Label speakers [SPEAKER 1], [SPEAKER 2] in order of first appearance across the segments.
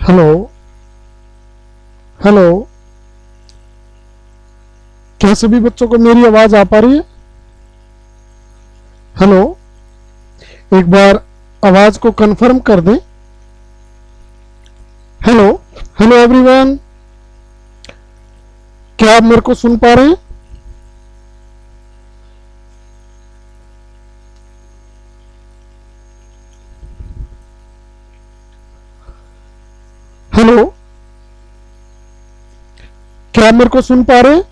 [SPEAKER 1] Hello. Hello. क्या सभी बच्चों को मेरी आवाज आ पा रही है? हेलो। एक बार आवाज को कंफर्म कर दें। हेलो। Hello everyone. क्या आप मेरे को सुन पा रहे हैं? हेलो। क्या आप मेरे को सुन पा रहे हैं?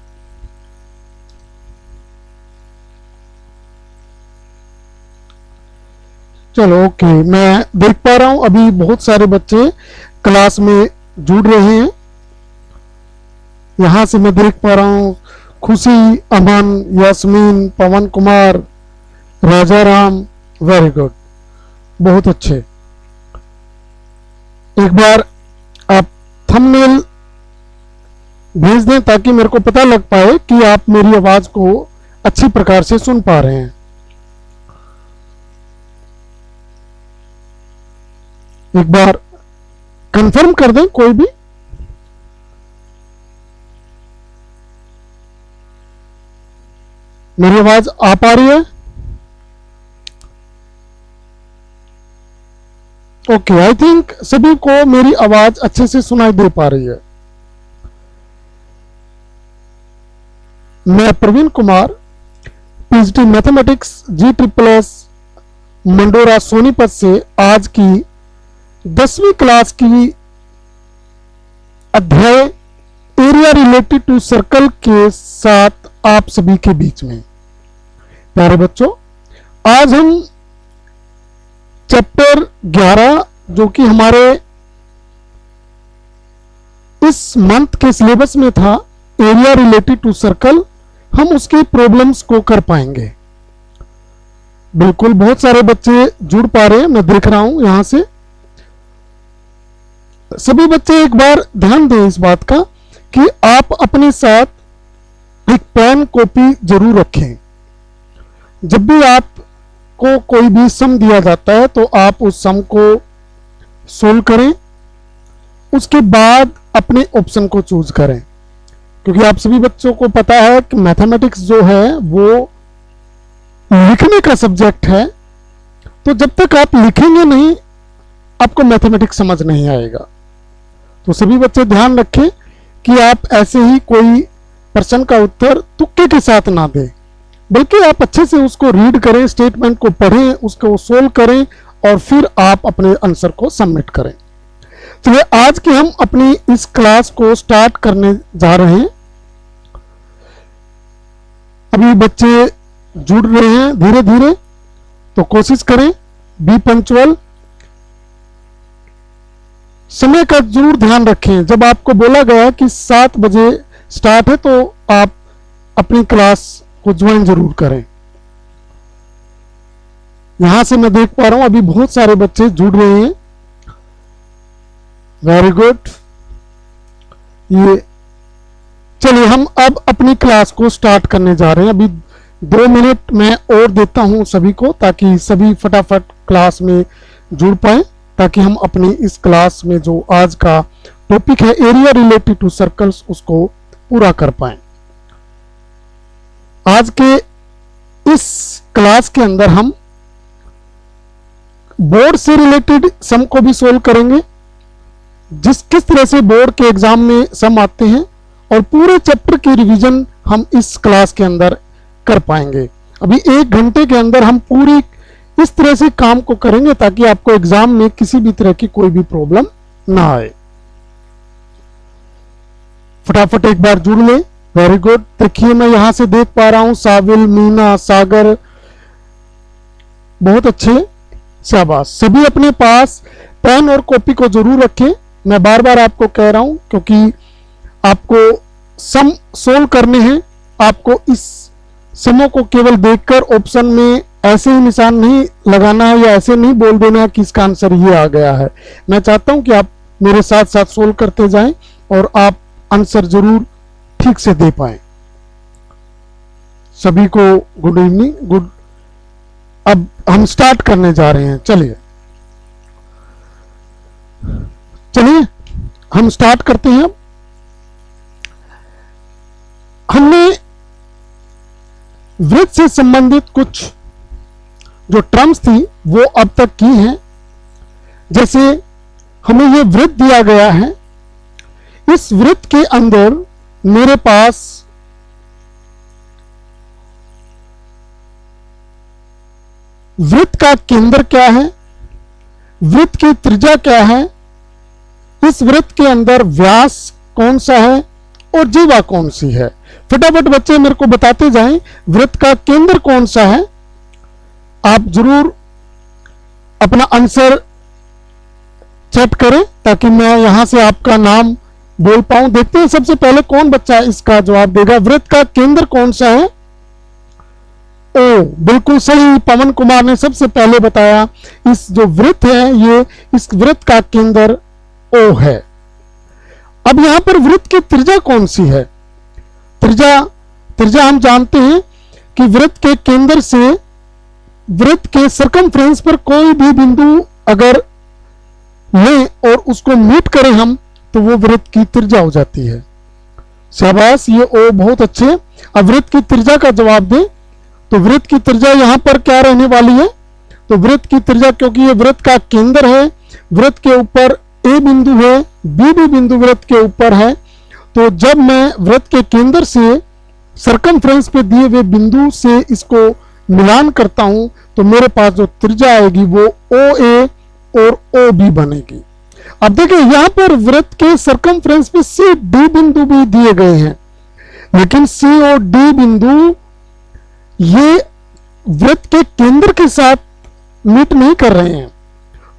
[SPEAKER 1] चलो ओके, मैं देख पा रहा हूं अभी बहुत सारे बच्चे क्लास में जुड़ रहे हैं। यहां से मैं देख पा रहा हूं खुशी, अमन, यास्मीन, पवन कुमार, राजा राम। वेरी गुड, बहुत अच्छे। एक बार आप थंबनेल भेज दें ताकि मेरे को पता लग पाए कि आप मेरी आवाज को अच्छी प्रकार से सुन पा रहे हैं। एक बार कंफर्म कर दें कोई भी। मेरी आवाज आ पा रही है? ओके, आई थिंक सभी को मेरी आवाज अच्छे से सुनाई दे पा रही है। मैं प्रवीण कुमार, पीएचडी मैथमेटिक्स जी++ मंडोरा सोनीपत से आज की 10वीं क्लास की अध्याय एरिया रिलेटेड टू सर्कल के साथ आप सभी के बीच में। प्यारे बच्चों, आज हम चैप्टर 11 जो कि हमारे इस मंथ के सिलेबस में था, एरिया रिलेटेड टू सर्कल, हम उसके प्रॉब्लम्स को कर पाएंगे। बिल्कुल, बहुत सारे बच्चे जुड़ पा रहे हैं, मैं देख रहा हूं यहां से। सभी बच्चे एक बार ध्यान दें इस बात का कि आप अपने साथ एक पेन कॉपी जरूर रखें। जब भी आपको कोई भी सम दिया जाता है तो आप उस सम को सोल्व करें, उसके बाद अपने ऑप्शन को चूज करें। क्योंकि आप सभी बच्चों को पता है कि मैथमेटिक्स जो है वो लिखने का सब्जेक्ट है, तो जब तक आप लिखेंगे नहीं आपको मैथमेटिक्स समझ नहीं आएगा। तो सभी बच्चे ध्यान रखें कि आप ऐसे ही कोई प्रश्न का उत्तर तुक्के के साथ ना दें, बल्कि आप अच्छे से उसको रीड करें, स्टेटमेंट को पढ़ें, उसको सोल्व करें और फिर आप अपने आंसर को सबमिट करें। चलिए आज की हम अपनी इस क्लास को स्टार्ट करने जा रहे हैं। अभी बच्चे जुड़ रहे हैं धीरे धीरे, तो कोशिश करें बी पंक्चुअल। समय का जरूर ध्यान रखें। जब आपको बोला गया कि 7 बजे स्टार्ट है तो आप अपनी क्लास को ज्वाइन जरूर करें। यहां से मैं देख पा रहा हूं अभी बहुत सारे बच्चे जुड़ रहे हैं। Very good. ये चलिए हम अब अपनी क्लास को स्टार्ट करने जा रहे हैं। अभी 2 मिनट मैं और देता हूं सभी को, ताकि सभी फटाफट क्लास में जुड़ पाए, ताकि हम अपनी इस क्लास में जो आज का टॉपिक है एरिया रिलेटेड टू सर्कल्स उसको पूरा कर पाए। आज के इस क्लास के अंदर हम बोर्ड से रिलेटेड सम को भी सोल्व करेंगे, किस तरह से बोर्ड के एग्जाम में सम आते हैं, और पूरे चैप्टर की रिवीजन हम इस क्लास के अंदर कर पाएंगे। अभी 1 घंटे के अंदर हम पूरी इस तरह से काम को करेंगे ताकि आपको एग्जाम में किसी भी तरह की कोई भी प्रॉब्लम ना आए। फटाफट एक बार जुड़ लें। Very good. देखिए मैं यहां से देख पा रहा हूं साविल, मीना, सागर, बहुत अच्छे, शाबाश। सभी अपने पास पेन और कॉपी को जरूर रखें। मैं बार बार आपको कह रहा हूं क्योंकि आपको सम सोल्व करने हैं। आपको इस समों को केवल देखकर ऑप्शन में ऐसे ही निशान नहीं लगाना है या ऐसे नहीं बोल देना है कि इसका आंसर ये आ गया है। मैं चाहता हूं कि आप मेरे साथ साथ सोल्व करते जाएं और आप आंसर जरूर ठीक से दे पाएं। सभी को गुड इवनिंग, गुड। अब हम स्टार्ट करने जा रहे हैं। चलिए हम स्टार्ट करते हैं। हमने वृत्त से संबंधित कुछ जो टर्म्स थी वो अब तक की हैं। जैसे हमें ये वृत्त दिया गया है, इस वृत्त के अंदर मेरे पास वृत्त का केंद्र क्या है, वृत्त की त्रिज्या क्या है, इस वृत्त के अंदर व्यास कौन सा है और जीवा कौन सी है। फटाफट बच्चे मेरे को बताते जाएं, वृत्त का केंद्र कौन सा है। आप जरूर अपना आंसर चैट करें ताकि मैं यहां से आपका नाम बोल पाऊं। देखते हैं सबसे पहले कौन बच्चा इसका जवाब देगा। वृत्त का केंद्र कौन सा है? ओ, बिल्कुल सही, पवन कुमार ने सबसे पहले बताया। इस जो वृत्त है ये, इस वृत्त का केंद्र ओ है। अब यहां पर वृत्त की त्रिज्या कौन सी है? त्रिज्या हम जानते हैं कि वृत्त के केंद्र से वृत्त के सरकमफ्रेंस पर कोई भी बिंदु अगर लें और उसको मीट करें हम, तो वो वृत्त की त्रिज्या हो जाती है। शाबाश, ये ओ बहुत अच्छे। अब वृत्त की त्रिज्या का जवाब दें, तो वृत्त की त्रिज्या यहां पर क्या रहने वाली है? तो वृत्त की त्रिज्या, क्योंकि ये वृत्त का केंद्र है, वृत्त के ऊपर ए बिंदु है, बी भी बिंदु वृत्त के ऊपर है, तो जब मैं वृत्त के केंद्र से सरकमफ्रेंस पे दिए हुए बिंदु से इसको मिलान करता हूं, तो मेरे पास जो त्रिज्या आएगी वो ओ ए और ओ बी बनेगी। अब देखिए यहां पर वृत्त के सरकमफ्रेंस पे सी डी बिंदु भी दिए गए हैं, लेकिन सी और डी बिंदु ये वृत्त के केंद्र के साथ मीट नहीं कर रहे हैं,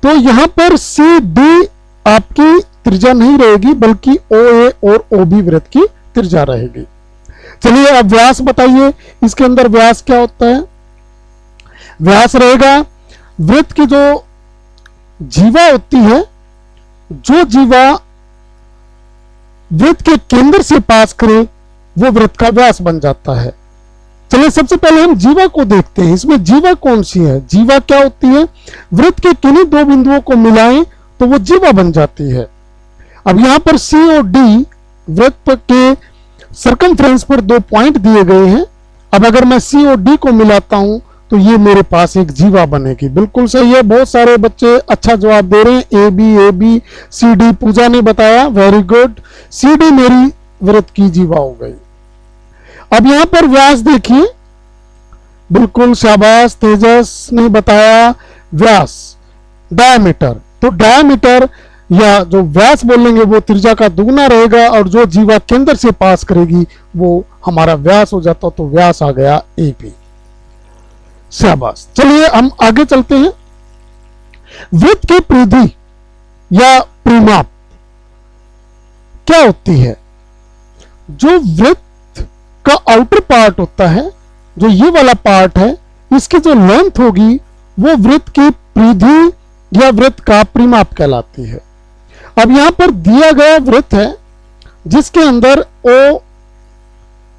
[SPEAKER 1] तो यहां पर सी डी आपकी त्रिज्या नहीं रहेगी, बल्कि ओ ए और ओ बी वृत्त की त्रिज्या रहेगी। चलिए अब व्यास बताइए, इसके अंदर व्यास क्या होता है? व्यास रहेगा वृत्त की जो जीवा होती है, जो जीवा वृत्त के केंद्र से पास करे वो वृत्त का व्यास बन जाता है। चलिए सबसे पहले हम जीवा को देखते हैं। इसमें जीवा कौन सी है? जीवा क्या होती है? वृत्त के किन्हीं दो बिंदुओं को मिलाएं तो वो जीवा बन जाती है। अब यहां पर सी और डी वृत्त के सरकमफ्रेंस पर दो पॉइंट दिए गए हैं। अब अगर मैं सी और डी को मिलाता हूं तो ये मेरे पास एक जीवा बनेगी। बिल्कुल सही है, बहुत सारे बच्चे अच्छा जवाब दे रहे हैं। ए बी सी डी, पूजा ने बताया, वेरी गुड। सी डी मेरी वृत्त की जीवा हो गई। अब यहां पर व्यास देखिए, बिल्कुल शाबाश, तेजस ने बताया व्यास, डायमीटर। तो डायमीटर या जो व्यास बोलेंगे वो त्रिज्या का दुगना रहेगा, और जो जीवा केंद्र से पास करेगी वो हमारा व्यास हो जाता, तो व्यास आ गया एपी। शाबाश। चलिए हम आगे चलते हैं। वृत्त की परिधि या परिमाप क्या होती है? जो वृत्त का आउटर पार्ट होता है, जो ये वाला पार्ट है, इसकी जो लेंथ होगी वो वृत्त की परिधि या वृत्त का परिमाप कहलाती है। अब यहां पर दिया गया वृत्त है जिसके अंदर ओ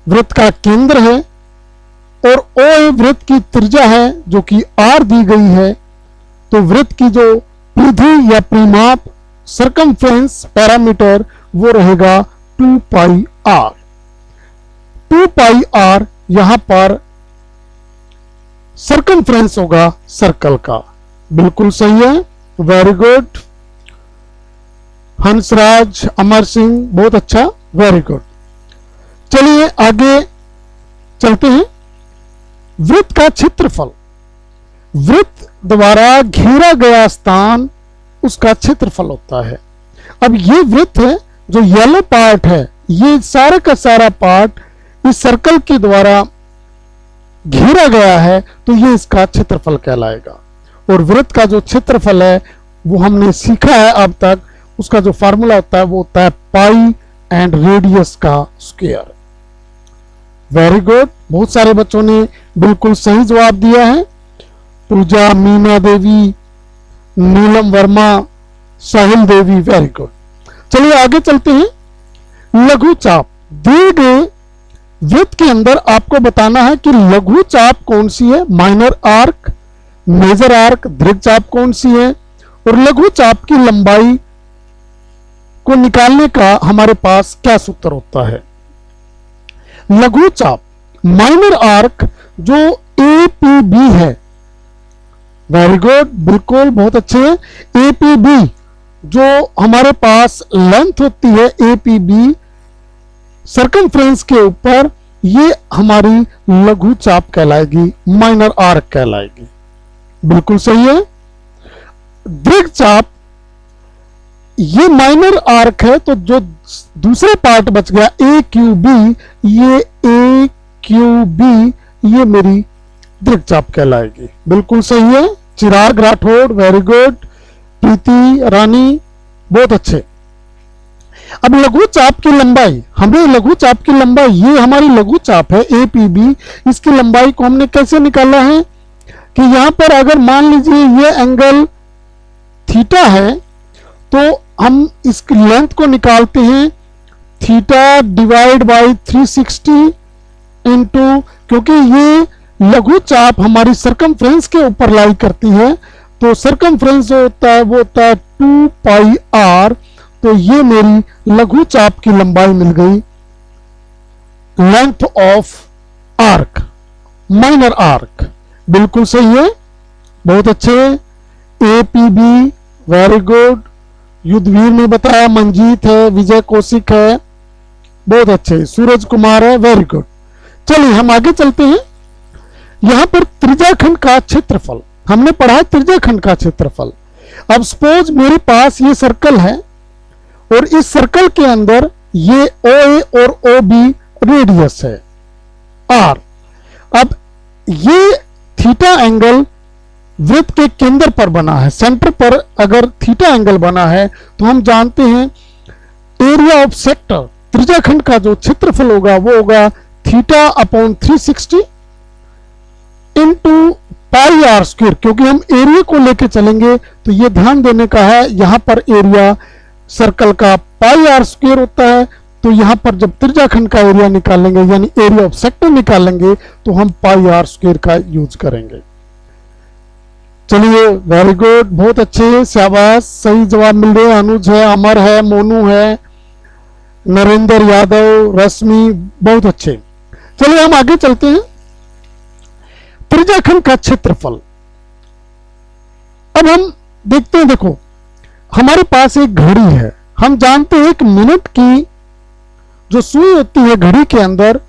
[SPEAKER 1] वृत्त का केंद्र है और ओ ए वृत्त की त्रिज्या है जो कि आर दी गई है, तो वृत्त की जो परिधि या परिमाप सरकमफ्रेंस पैरामीटर वो रहेगा 2 पाई आर। 2 पाई आर यहां पर सरकमफ्रेंस होगा सर्कल का। बिल्कुल सही है, वेरी गुड। हंसराज, अमर सिंह, बहुत अच्छा, वेरी गुड। चलिए आगे चलते हैं। वृत्त का क्षेत्रफल, वृत्त द्वारा घेरा गया स्थान उसका क्षेत्रफल होता है। अब ये वृत्त है, जो येलो पार्ट है, ये सारा का सारा पार्ट इस सर्कल के द्वारा घेरा गया है, तो ये इसका क्षेत्रफल कहलाएगा। और वृत्त का जो क्षेत्रफल है वो हमने सीखा है अब तक, उसका जो फार्मूला होता है वो होता है पाई एंड रेडियस का स्क्वायर। वेरी गुड, बहुत सारे बच्चों ने बिल्कुल सही जवाब दिया है। पूजा, मीना देवी, नीलम वर्मा, साहिल देवी, वेरी गुड। चलिए आगे चलते हैं। लघु चाप, दिए गए वृत्त के अंदर आपको बताना है कि लघु चाप कौन सी है, माइनर आर्क, मेजर आर्क, दीर्घ चाप कौन सी है, और लघु चाप की लंबाई को निकालने का हमारे पास क्या सूत्र होता है? लघु चाप माइनर आर्क जो APB है, वेरी गुड, बिल्कुल बहुत अच्छे। APB जो हमारे पास लेंथ होती है APB सर्कमफ्रेंस के ऊपर, ये हमारी लघु चाप कहलाएगी, माइनर आर्क कहलाएगी। बिल्कुल सही है। दीर्घ चाप ये माइनर आर्क है, तो जो दूसरे पार्ट बच गया AQB, ये AQB ये मेरी दीर्घ चाप कहलाएगी। बिल्कुल सही है। चिराग राठौड़, वेरी गुड। प्रीति रानी, बहुत अच्छे। अब लघु चाप की लंबाई, हमें लघु चाप की लंबाई, ये हमारी लघु चाप है APB, इसकी लंबाई को हमने कैसे निकाला है कि यहां पर अगर मान लीजिए ये एंगल थीटा है, तो हम इसकी लेंथ को निकालते हैं थीटा डिवाइड बाई 360 इंटू, क्योंकि ये लघु चाप हमारी सरकमफ्रेंस के ऊपर लाई करती है, तो सरकमफ्रेंस जो होता है वो होता है 2 पाई r, तो ये मेरी लघु चाप की लंबाई मिल गई, length of arc, minor arc. बिल्कुल सही है, बहुत अच्छे। APB, very good. युद्धवीर ने बताया, मंजीत है, विजय कौशिक है, बहुत अच्छे। सूरज कुमार है, वेरी गुड। चलिए हम आगे चलते हैं। यहां पर त्रिज्याखंड का क्षेत्रफल हमने पढ़ा है, त्रिज्याखंड का क्षेत्रफल। अब सपोज मेरे पास ये सर्कल है और इस सर्कल के अंदर ये OA और OB रेडियस है R। अब ये थीटा एंगल वृत्त के केंद्र पर बना है, सेंटर पर अगर थीटा एंगल बना है, तो हम जानते हैं एरिया ऑफ सेक्टर, त्रिज्याखंड का जो क्षेत्रफल होगा वो होगा theta upon 360 into pi r square. क्योंकि हम एरिया को लेके चलेंगे तो ये ध्यान देने का है, यहां पर एरिया सर्कल का पाई आर स्क्वायर होता है, तो यहां पर जब त्रिज्याखंड का एरिया निकालेंगे यानी एरिया ऑफ सेक्टर निकालेंगे तो हम पाई आर स्क्वायर का यूज करेंगे। चलिए, वेरी गुड, बहुत अच्छे, शाबाश, सही जवाब मिल रहे हैं। अनुज है, अमर है, मोनू है, नरेंद्र यादव, रश्मि, बहुत अच्छे। चलिए हम आगे चलते हैं। त्रिज्याखंड का क्षेत्रफल अब हम देखते हैं। देखो, हमारे पास एक घड़ी है, हम जानते हैं एक मिनट की जो सुई होती है घड़ी के अंदर,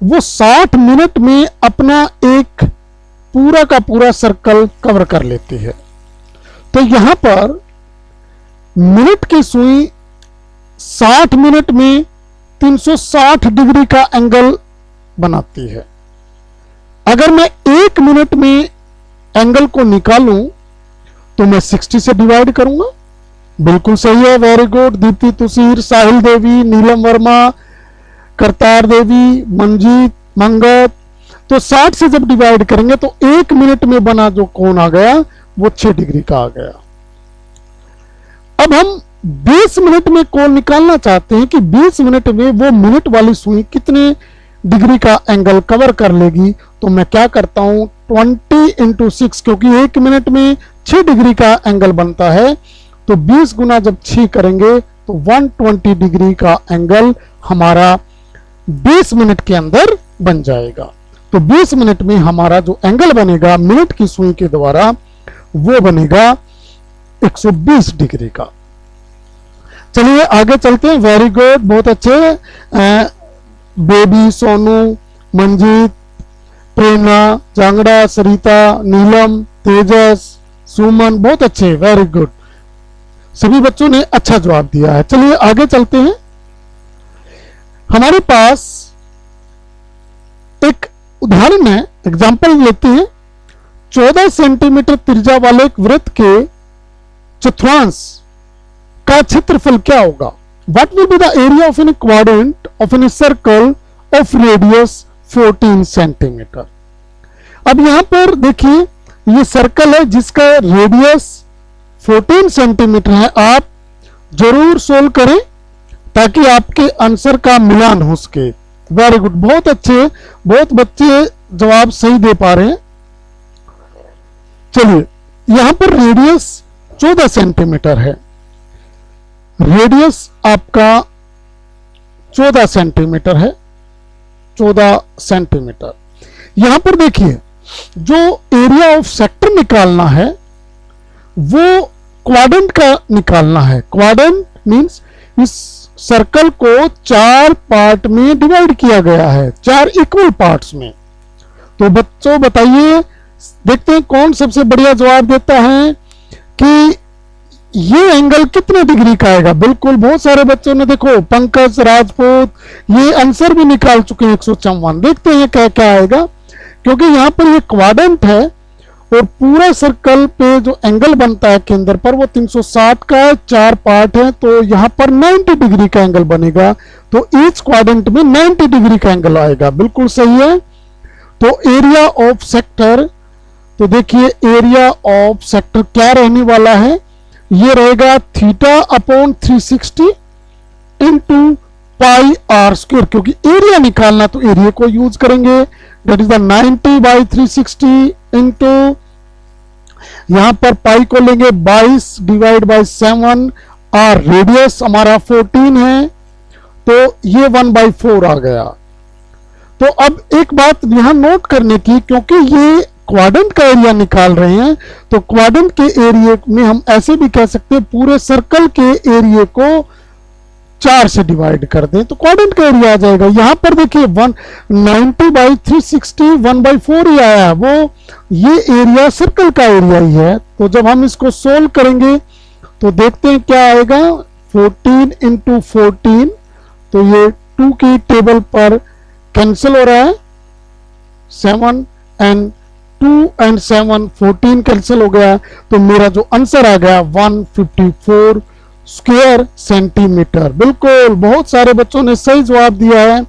[SPEAKER 1] वो 60 मिनट में अपना एक पूरा का पूरा सर्कल कवर कर लेती है। तो यहां पर मिनट की सुई 60 मिनट में 360 डिग्री का एंगल बनाती है। अगर मैं 1 मिनट में एंगल को निकालूं तो मैं 60 से डिवाइड करूंगा। बिल्कुल सही है, वेरी गुड। दीप्ति तुषीर, साहिल देवी, नीलम वर्मा, करतार देवी, मंजीत, मंगत। तो 60 से जब डिवाइड करेंगे तो 1 मिनट में बना जो कोण आ गया वो 6 डिग्री का आ गया। अब हम 20 मिनट में कोण निकालना चाहते हैं कि 20 मिनट में वो मिनट वाली सुई कितने डिग्री का एंगल कवर कर लेगी। तो मैं क्या करता हूं, 20 इंटू 6, क्योंकि 1 मिनट में 6 डिग्री का एंगल बनता है, तो 20 गुना जब 6 करेंगे तो 120 डिग्री का एंगल हमारा 20 मिनट के अंदर बन जाएगा। तो 20 मिनट में हमारा जो एंगल बनेगा मिनट की सुई के द्वारा वो बनेगा 120 डिग्री का। चलिए आगे चलते हैं। वेरी गुड, बहुत अच्छे। बेबी, सोनू, मंजीत, प्रेरणा, जांगड़ा, सरिता, नीलम, तेजस, सुमन, बहुत अच्छे, वेरी गुड। सभी बच्चों ने अच्छा जवाब दिया है। चलिए आगे चलते हैं। हमारे पास एक उदाहरण है, एग्जाम्पल लेते हैं। 14 सेंटीमीटर त्रिज्या वाले एक वृत्त के चतुर्थांश का क्षेत्रफल क्या होगा? What will be the area of an quadrant of a circle of radius 14 centimetre? अब यहां पर देखिए, ये सर्कल है जिसका रेडियस 14 सेंटीमीटर है। आप जरूर सोल्व करें ताकि आपके आंसर का मिलान हो सके। वेरी गुड, बहुत अच्छे, बहुत बच्चे जवाब सही दे पा रहे हैं। चलिए, यहां पर रेडियस 14 सेंटीमीटर है। रेडियस आपका 14 सेंटीमीटर है, 14 सेंटीमीटर। यहां पर देखिए जो एरिया ऑफ सेक्टर निकालना है वो क्वाड्रेंट का निकालना है। क्वाड्रेंट मींस इस सर्कल को 4 पार्ट में डिवाइड किया गया है, 4 इक्वल पार्ट्स में। तो बच्चों बताइए, देखते हैं कौन सबसे बढ़िया जवाब देता है कि ये एंगल कितने डिग्री का आएगा। बिल्कुल, बहुत सारे बच्चों ने, देखो पंकज राजपूत, ये आंसर भी निकाल चुके हैं 154। देखते हैं क्या क्या आएगा, क्योंकि यहां पर ये क्वाड्रेंट है और पूरा सर्कल पे जो एंगल बनता है केंद्र पर वो 360 का है, 4 पार्ट है, तो यहां पर 90 डिग्री का एंगल बनेगा। तो ईच क्वाड्रेंट में 90 डिग्री का एंगल आएगा। बिल्कुल सही है। तो एरिया ऑफ सेक्टर, तो देखिए एरिया ऑफ सेक्टर क्या रहने वाला है, ये रहेगा theta upon 360 into pi r square, क्योंकि एरिया निकालना तो एरिया को यूज करेंगे। That is the 90 by 360 into, यहां पर पाई को लेंगे 22 डिवाइड बाई 7, आर रेडियस हमारा 14 है, तो ये 1/4 आ गया। तो अब एक बात यहां नोट करने की, क्योंकि ये क्वाड्रेंट का एरिया निकाल रहे हैं, तो क्वाड्रेंट के एरिया में हम ऐसे भी कह सकते हैं पूरे सर्कल के एरिया को 4 से डिवाइड कर दें तो क्वाड्रेंट का एरिया आ जाएगा। यहां पर देखिए 190 बाई 360 1/4 ही आया है, वो ये एरिया सर्कल का एरिया ही है। तो जब हम इसको सोल्व करेंगे तो देखते हैं क्या आएगा, 14 इंटू 14, तो ये 2 की टेबल पर कैंसिल हो रहा है, 7 एंड 2 एंड 7 14 कैंसिल हो गया। तो मेरा जो आंसर आ गया 154 स्क्वायर सेंटीमीटर। बिल्कुल, बहुत सारे बच्चों ने सही जवाब दिया है।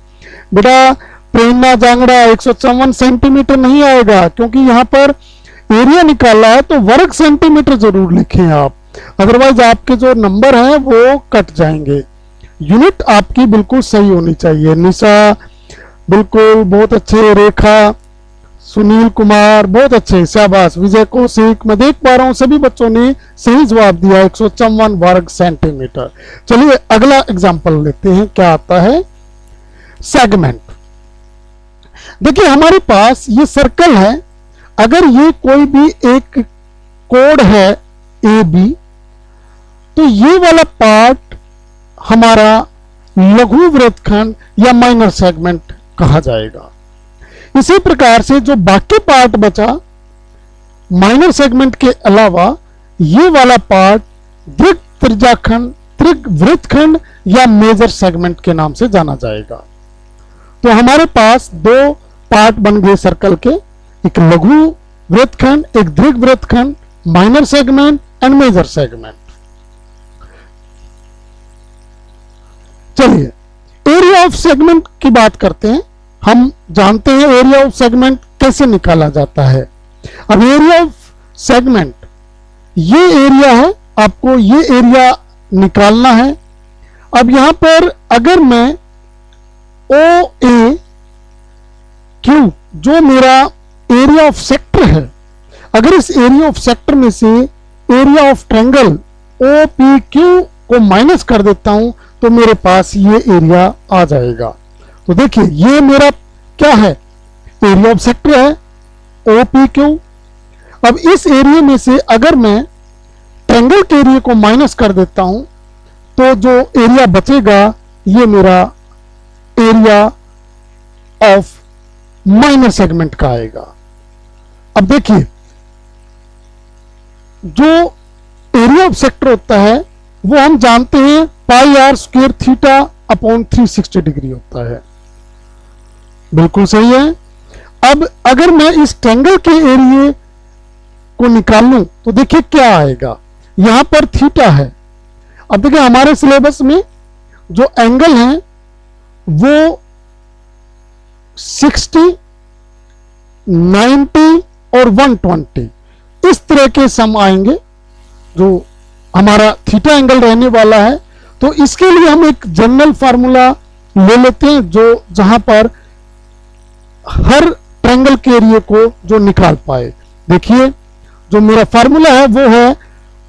[SPEAKER 1] बेटा प्रेरणा जांगड़ा 154 सेंटीमीटर नहीं आएगा, क्योंकि यहां पर एरिया निकाला है, तो वर्ग सेंटीमीटर जरूर लिखें आप, अदरवाइज आपके जो नंबर हैं वो कट जाएंगे। यूनिट आपकी बिल्कुल सही होनी चाहिए। निशा बिल्कुल बहुत अच्छे, रेखा, सुनील कुमार बहुत अच्छे, शाबाश। विजय कौशिक, मैं देख पा रहा हूं सभी बच्चों ने सही जवाब दिया 154 वर्ग सेंटीमीटर। चलिए अगला एग्जांपल लेते हैं, क्या आता है, सेगमेंट। देखिए हमारे पास ये सर्कल है, अगर ये कोई भी एक कोड है ए बी, तो ये वाला पार्ट हमारा लघु वृत्तखंड या माइनर सेगमेंट कहा जाएगा। इसी प्रकार से जो बाकी पार्ट बचा माइनर सेगमेंट के अलावा, ये वाला पार्ट दीर्घ त्रिज्याखंड, दीर्घ वृत्तखंड या मेजर सेगमेंट के नाम से जाना जाएगा। तो हमारे पास 2 पार्ट बन गए सर्कल के, एक लघु वृत्तखंड, एक दीर्घ वृत्तखंड, minor segment and major segment. चलिए एरिया ऑफ सेगमेंट की बात करते हैं। हम जानते हैं एरिया ऑफ सेगमेंट कैसे निकाला जाता है। अब एरिया ऑफ सेगमेंट, ये एरिया है, आपको ये एरिया निकालना है। अब यहां पर अगर मैं ओ ए क्यू, जो मेरा एरिया ऑफ सेक्टर है, अगर इस एरिया ऑफ सेक्टर में से area of triangle O P Q को माइनस कर देता हूं, तो मेरे पास ये एरिया आ जाएगा। तो देखिए ये मेरा क्या है, एरिया ऑफ सेक्टर है ओ पी क्यू। अब इस एरिया में से अगर मैं ट्रायंगल के एरिया को माइनस कर देता हूं, तो जो एरिया बचेगा ये मेरा एरिया ऑफ माइनर सेगमेंट का आएगा। अब देखिए जो एरिया ऑफ सेक्टर होता है वो हम जानते हैं pi r square theta upon 360 degree होता है। बिल्कुल सही है। अब अगर मैं इस ट्रायंगल के एरिया को निकालूं तो देखिए क्या आएगा, यहां पर थीटा है। अब देखिए हमारे सिलेबस में जो एंगल है वो 60, 90 और 120 इस तरह के सम आएंगे जो हमारा थीटा एंगल रहने वाला है। तो इसके लिए हम एक जनरल फार्मूला ले लेते हैं जो जहां पर हर ट्रायंगल के एरिया को जो निकाल पाए। देखिए जो मेरा फार्मूला है वो है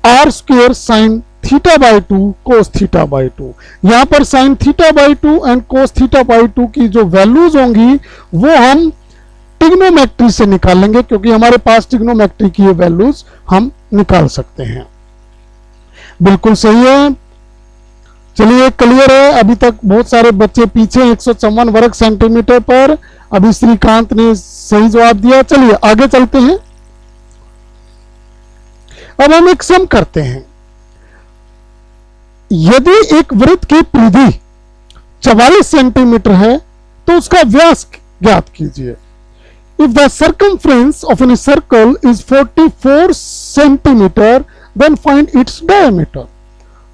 [SPEAKER 1] r square sine theta by 2 cos theta by 2। यहां पर sine theta by 2 and cos theta by 2 की जो वैल्यूज होंगी वो हम ट्रिग्नोमेट्री से निकालेंगे, क्योंकि हमारे पास ट्रिग्नोमेट्री की ये वैल्यूज हम निकाल सकते हैं। बिल्कुल सही है। चलिए क्लियर है। अभी तक बहुत सारे बच्चे पीछे 154 वर्ग सेंटीमीटर पर, अभी श्रीकांत ने सही जवाब दिया। चलिए आगे चलते हैं। अब हम एक सम करते हैं। यदि एक वृत्त की परिधि 44 सेंटीमीटर है तो उसका व्यास ज्ञात कीजिए। If the circumference of an circle is 44 centimetre then find its diameter.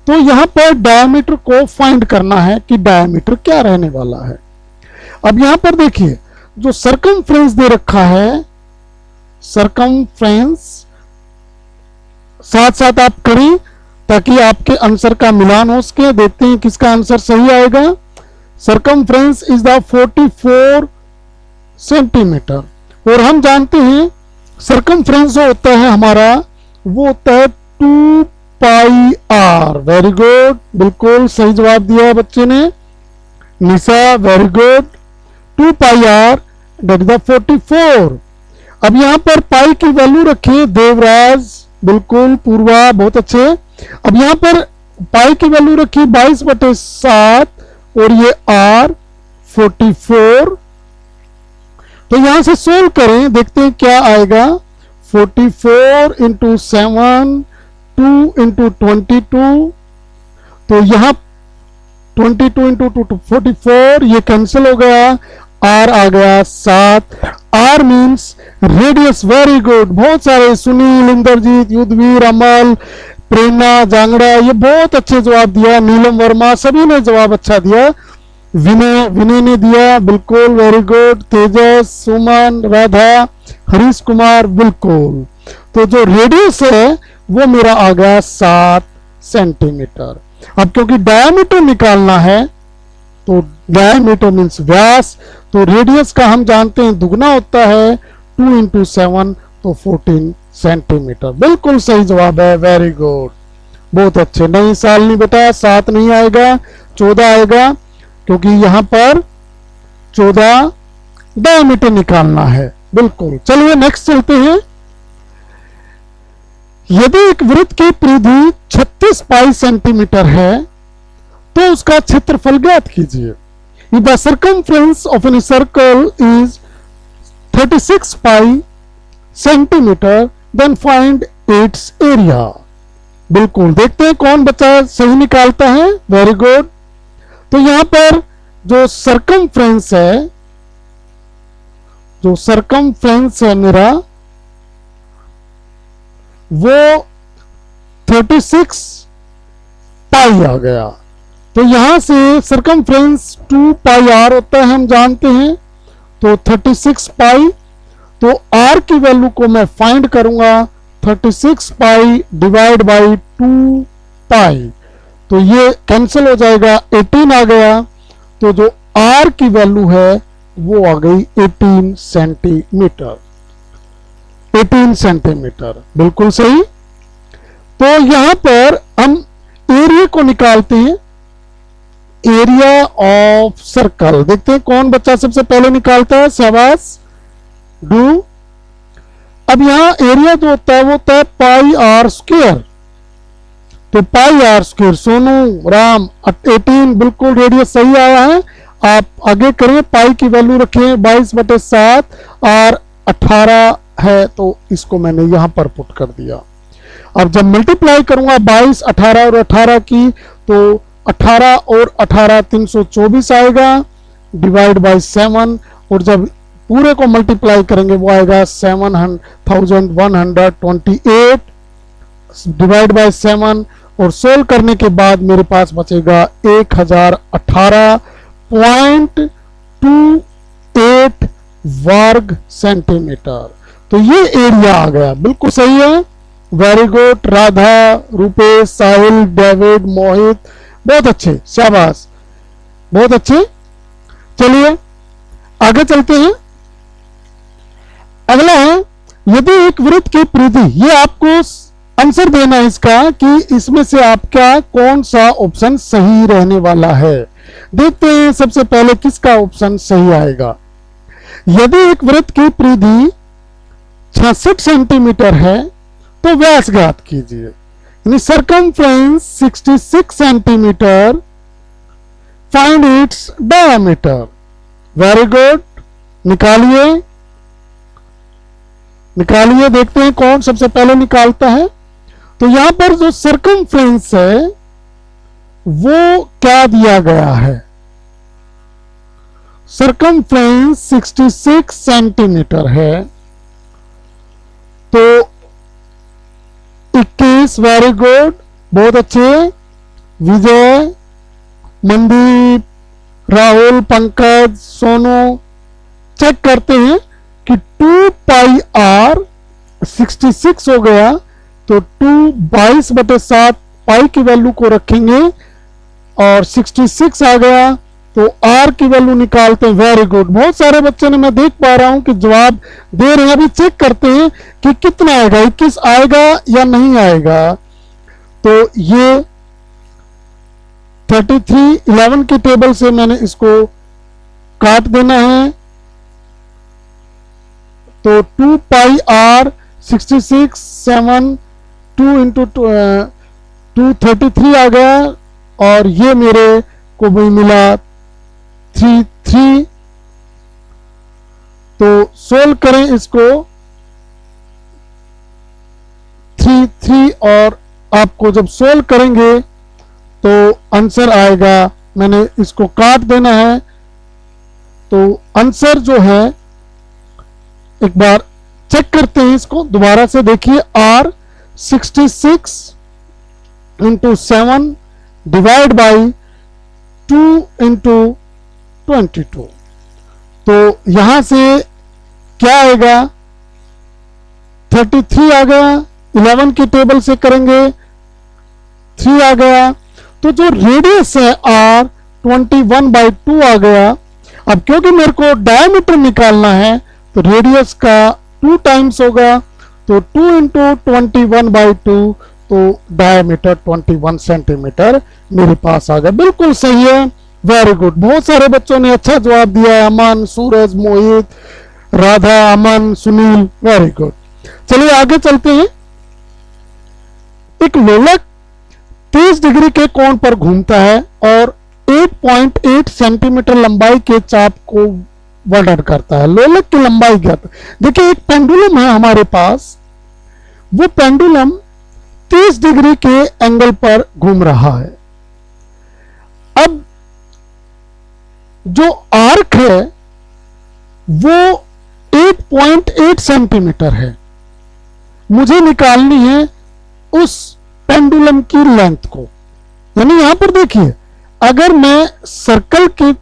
[SPEAKER 1] तो यहां पर डायमीटर को फाइंड करना है कि डायमीटर क्या रहने वाला है। अब यहां पर देखिए जो सर्कमफ्रेंस दे रखा है, सर्कमफ्रेंस साथ साथ आप करें ताकि आपके आंसर का मिलान हो सके। देखते हैं किसका आंसर सही आएगा। सर्कमफ्रेंस इज द 44 सेंटीमीटर, और हम जानते हैं सर्कमफ्रेंस जो होता है हमारा वो होता है 2 पाई आर। वेरी गुड, बिल्कुल सही जवाब दिया है बच्चे ने, Nisha very good. 2 pi r that is the 44। अब यहां पर पाई की वैल्यू रखिए देवराज, बिल्कुल पूर्वा बहुत अच्छे। अब यहां पर पाई की वैल्यू रखिए 22/7 और ये आर 44। तो यहां से सोल्व करें, देखते हैं क्या आएगा। 44 इंटू 7, 2 इंटू 22, तो यहां 22 इंटू 2 44, ये कैंसिल हो गया। आर आ गया 7। R means radius. Very good, बहुत सारे सुनील, इंद्रजीत, युद्धवीर, अमल, प्रेरणा, जांगड़ा, ये बहुत अच्छे जवाब दिया। नीलम वर्मा, सभी ने जवाब अच्छा दिया। विनय ने दिया, बिल्कुल वेरी गुड। तेजस, सुमन, राधा, हरीश कुमार, बिल्कुल। तो जो रेडियस है वो मेरा आ गया 7 सेंटीमीटर। अब क्योंकि डायमीटर निकालना है तो डायमीटर मीन्स व्यास, तो रेडियस का हम जानते हैं दुगना होता है 2 इंटू 7, तो 14 सेंटीमीटर। बिल्कुल सही जवाब है, वेरी गुड, बहुत अच्छे। नहीं साल नहीं बेटा, 7 नहीं आएगा, 14 आएगा, क्योंकि यहां पर 14 डायमीटर निकालना है। बिल्कुल। चलिए नेक्स्ट चलते हैं। यदि एक वृत्त की परिधि 36 पाई सेंटीमीटर है तो उसका क्षेत्रफल ज्ञात कीजिए। If the circumference of an circle is 36 pi centimetre then find its area. बिल्कुल, देखते हैं कौन बच्चा सही निकालता है। Very good. तो यहां पर जो सर्कमफ्रेंस है मेरा वो 36 पाई आ गया। तो यहां से सर्कमफ्रेंस 2 पाई आर होता है, हम जानते हैं। तो 36 पाई, तो आर की वैल्यू को मैं फाइंड करूंगा। 36 पाई डिवाइड बाई 2 पाई, तो ये कैंसिल हो जाएगा, 18 आ गया। तो जो आर की वैल्यू है वो आ गई 18 सेंटीमीटर। 18 सेंटीमीटर, बिल्कुल सही। तो यहां पर हम एरिया को निकालते हैं। एरिया ऑफ सर्कल, देखते हैं कौन बच्चा सबसे पहले निकालता है। शाबाश, डू। अब यहां एरिया जो होता है वो होता है पाई आर स्क्वायर। तो pi r square, Sonu, Ram, 18, बिल्कुल रेडियस सही आया है। आप आगे करें, पाई की वैल्यू रखें 22/7 और 18 है, तो इसको मैंने यहां पर पुट कर दिया। अब जब मल्टीप्लाई करूंगा 22, 18 और 18 की, तो 18 और 18 324 आएगा डिवाइड बाय 7, और जब पूरे को मल्टीप्लाई करेंगे वो आएगा 7128 डिवाइड बाय 7, और सोल्व करने के बाद मेरे पास बचेगा 1018.28 वर्ग सेंटीमीटर। तो ये एरिया आ गया, बिल्कुल सही है। Very good. Radha, Rupesh, Sahil, David, Mohit, बहुत अच्छे, शाबाश, बहुत अच्छे। चलिए आगे चलते हैं। अगला है, यदि एक वृत्त की परिधि, ये आपको आंसर देना इसका कि इसमें से आपका कौन सा ऑप्शन सही रहने वाला है। देखते हैं सबसे पहले किसका ऑप्शन सही आएगा। यदि एक वृत्त की परिधि 66 सेंटीमीटर है तो व्यास ज्ञात कीजिए, यानी circumference 66 centimetre, find its diameter. Very good, निकालिए निकालिए, देखते हैं कौन सबसे पहले निकालता है। तो यहां पर जो सर्कमफ्रेंस है वो क्या दिया गया है, सर्कमफ्रेंस 66 सेंटीमीटर है, तो 21। वेरी गुड, बहुत अच्छे। विजय, मनदीप, राहुल, पंकज, सोनू, चेक करते हैं कि 2 पाई आर 66 हो गया, तो 2 22/7 पाई की वैल्यू को रखेंगे और 66 आ गया, तो आर की वैल्यू निकालते हैं। वेरी गुड, बहुत सारे बच्चों ने, मैं देख पा रहा हूं कि जवाब दे रहे हैं। अभी चेक करते हैं कि कितना आएगा, 21 आएगा या नहीं आएगा। तो ये 33 11 की टेबल से मैंने इसको काट देना है, तो 2 पाई आर 66 7 2 इंटू 2 33 आ गया, और ये मेरे को भी मिला 3। तो सोल्व करें इसको, 3 और आपको जब सोल्व करेंगे तो आंसर आएगा। मैंने इसको काट देना है, तो आंसर जो है, एक बार चेक करते हैं इसको दोबारा से, देखिए r 66 into 7 divide by 2 into 22, तो यहां से क्या आएगा, 33 आ गया, 11 की टेबल से करेंगे 3 आ गया, तो जो रेडियस है आर 21/2 आ गया। अब क्योंकि मेरे को डायमीटर निकालना है तो रेडियस का 2 टाइम्स होगा, तो 2 इंटू 21/2, तो डायमीटर 21 सेंटीमीटर मेरे पास आ गया। बिल्कुल सही है, वेरी गुड। बहुत सारे बच्चों ने अच्छा जवाब दिया है, अमन, सूरज, मोहित, राधा, अमन, सुनील, वेरी गुड। चलिए आगे चलते हैं। एक लोलक 30 डिग्री के कोण पर घूमता है और 8.8 सेंटीमीटर लंबाई के चाप को वर्णन करता है। लोलक की लंबाई क्या है? देखिए, एक पेंडुलम है हमारे पास, वो पेंडुलम 30 डिग्री के एंगल पर घूम रहा है। अब जो आर्क है वो 8.8 सेंटीमीटर है। मुझे निकालनी है उस पेंडुलम की लेंथ को, यानी यहां पर देखिए, अगर मैं सर्कल की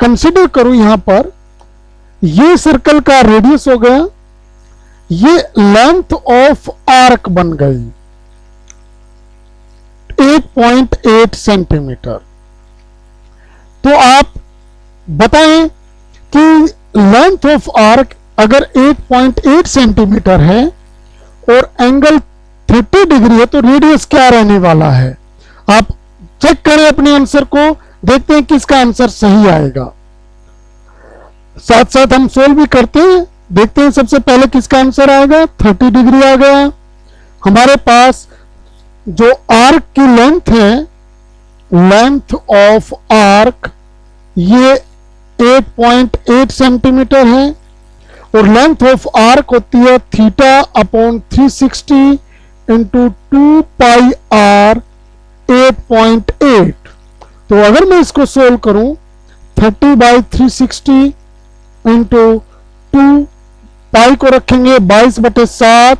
[SPEAKER 1] कंसीडर करूं, यहां पर ये सर्कल का रेडियस हो गया, ये लेंथ ऑफ आर्क बन गई 8.8 सेंटीमीटर। तो आप बताएं कि लेंथ ऑफ आर्क अगर 8.8 सेंटीमीटर है और एंगल 30 डिग्री है, तो रेडियस क्या रहने वाला है? आप चेक करें अपने आंसर को, देखते हैं किसका आंसर सही आएगा। साथ साथ हम सोल्व भी करते हैं, देखते हैं सबसे पहले किसका आंसर आएगा। 30 डिग्री आ गया। हमारे पास जो आर्क की लेंथ है, लेंथ ऑफ आर्क, ये 8.8 सेंटीमीटर है, और लेंथ ऑफ आर्क होती है θ/360 इंटू 2 पाई आर 8.8। तो अगर मैं इसको सोल्व करूं, 30/360 इंटू 2 पाई को रखेंगे 22/7,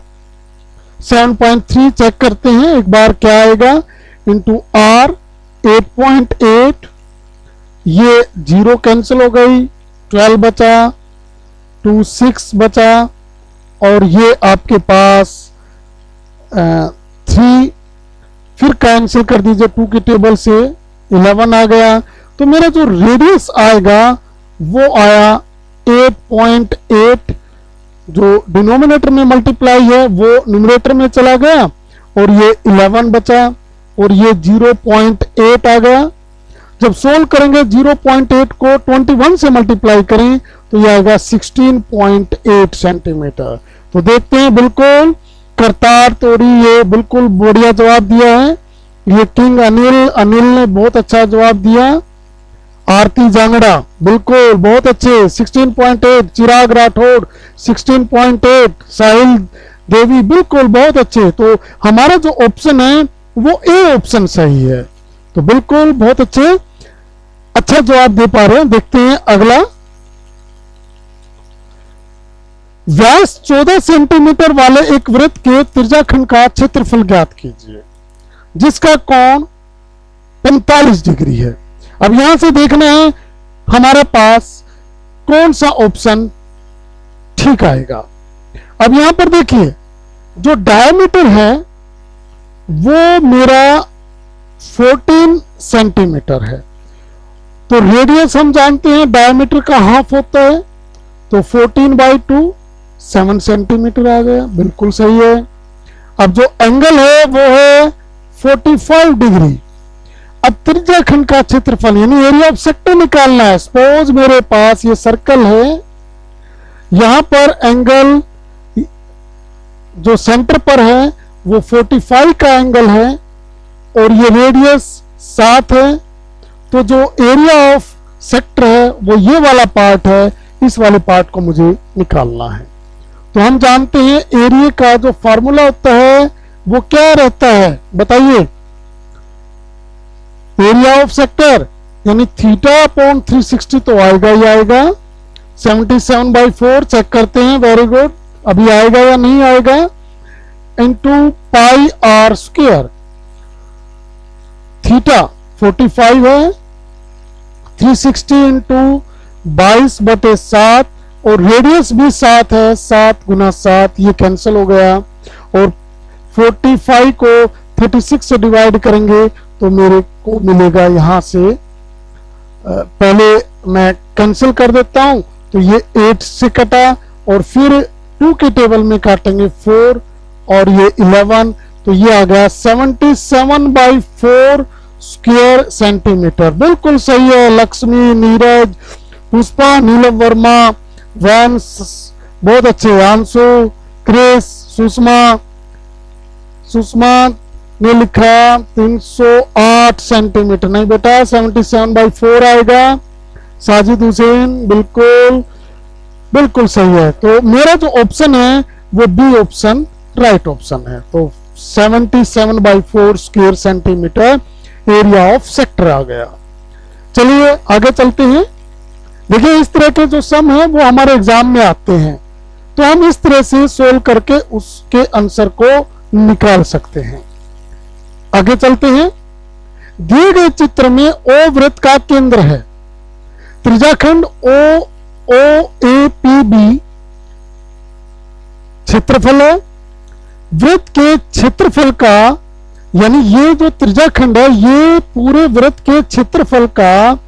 [SPEAKER 1] 7.3 चेक करते हैं एक बार क्या आएगा, इंटू आर 8.8, ये 0 कैंसिल हो गई, 12 बचा, 2 6 बचा, और ये आपके पास 3 फिर कैंसिल कर दीजिए 2 की टेबल से, 11 आ गया। तो मेरा जो रेडियस आएगा वो आया 8.8 जो डिनोमिनेटर में मल्टीप्लाई है वो न्यूमरेटर में चला गया और ये 11 बचा और ये 0.8 आ गया। जब सोल्व करेंगे 0.8 को 21 से मल्टीप्लाई करें तो ये आएगा 16.8 सेंटीमीटर। तो देखते हैं, बिल्कुल करतार तोड़ी, ये बिल्कुल बढ़िया जवाब दिया है। ये किंग अनिल ने बहुत अच्छा जवाब दिया। आरती जांगड़ा बिल्कुल बहुत अच्छे 16.8, चिराग राठौड़ 16.8, साहिल देवी बिल्कुल बहुत अच्छे। तो हमारा जो ऑप्शन है वो ए ऑप्शन सही है। तो बिल्कुल बहुत अच्छे, अच्छा जवाब दे पा रहे हैं। देखते हैं अगला। व्यास 14 सेंटीमीटर वाले एक वृत्त के त्रिज्याखंड का क्षेत्रफल ज्ञात कीजिए जिसका कोण 45 डिग्री है। अब यहां से देखना है हमारे पास कौन सा ऑप्शन ठीक आएगा। अब यहां पर देखिए, जो डायमीटर है वो मेरा 14 सेंटीमीटर है। तो रेडियस हम जानते हैं डायमीटर का हाफ होता है, तो 14/2 7 सेंटीमीटर आ गया, बिल्कुल सही है। अब जो एंगल है वो है 45 डिग्री। अब त्रिज्याखंड का क्षेत्रफल यानी एरिया ऑफ सेक्टर निकालना है। सपोज मेरे पास ये सर्कल है, यहां पर एंगल जो सेंटर पर है वो 45 का एंगल है और ये रेडियस 7 है। तो जो एरिया ऑफ सेक्टर है वो ये वाला पार्ट है, इस वाले पार्ट को मुझे निकालना है। तो हम जानते हैं एरिया का जो फॉर्मूला होता है वो क्या रहता है, बताइए। एरिया ऑफ सेक्टर यानी θ/360 तो आएगा ही आएगा। 77/4 चेक करते हैं, वेरी गुड, अभी आएगा या नहीं आएगा, into pi r square. Theta 45 है, 360 इंटू 22/7 और रेडियस भी 7 है, 7 × 7 ये कैंसिल हो गया और 45 को 36 से डिवाइड करेंगे तो मेरे को मिलेगा यहां से, पहले मैं कैंसिल कर देता हूं तो ये 8 से कटा और फिर 2 के टेबल में काटेंगे 4 और ये 11, तो ये आ गया 77/4 स्क्वायर सेंटीमीटर। बिल्कुल सही है। लक्ष्मी, नीरज, पुष्पा, नीलम वर्मा, वैंस बहुत अच्छे, आंसू, क्रिस, सुषमा ने लिखा 308 सेंटीमीटर, नहीं बेटा 77/4 आएगा। साजिद हुसैन बिल्कुल सही है। तो मेरा जो ऑप्शन है वो बी ऑप्शन राइट ऑप्शन है। तो 77/4 square centimetre area of sector आ गया। चलिए आगे चलते हैं। देखिए इस तरह के जो सम है वो हमारे एग्जाम में आते हैं, तो हम इस तरह से सोल्व करके उसके आंसर को निकाल सकते हैं। आगे चलते हैं। दिए गए चित्र में ओ वृत्त का केंद्र है। त्रिज्याखंड OAPB क्षेत्रफल है। वृत्त के क्षेत्रफल का यानी ये जो त्रिज्याखंड है ये पूरे वृत्त के क्षेत्रफल का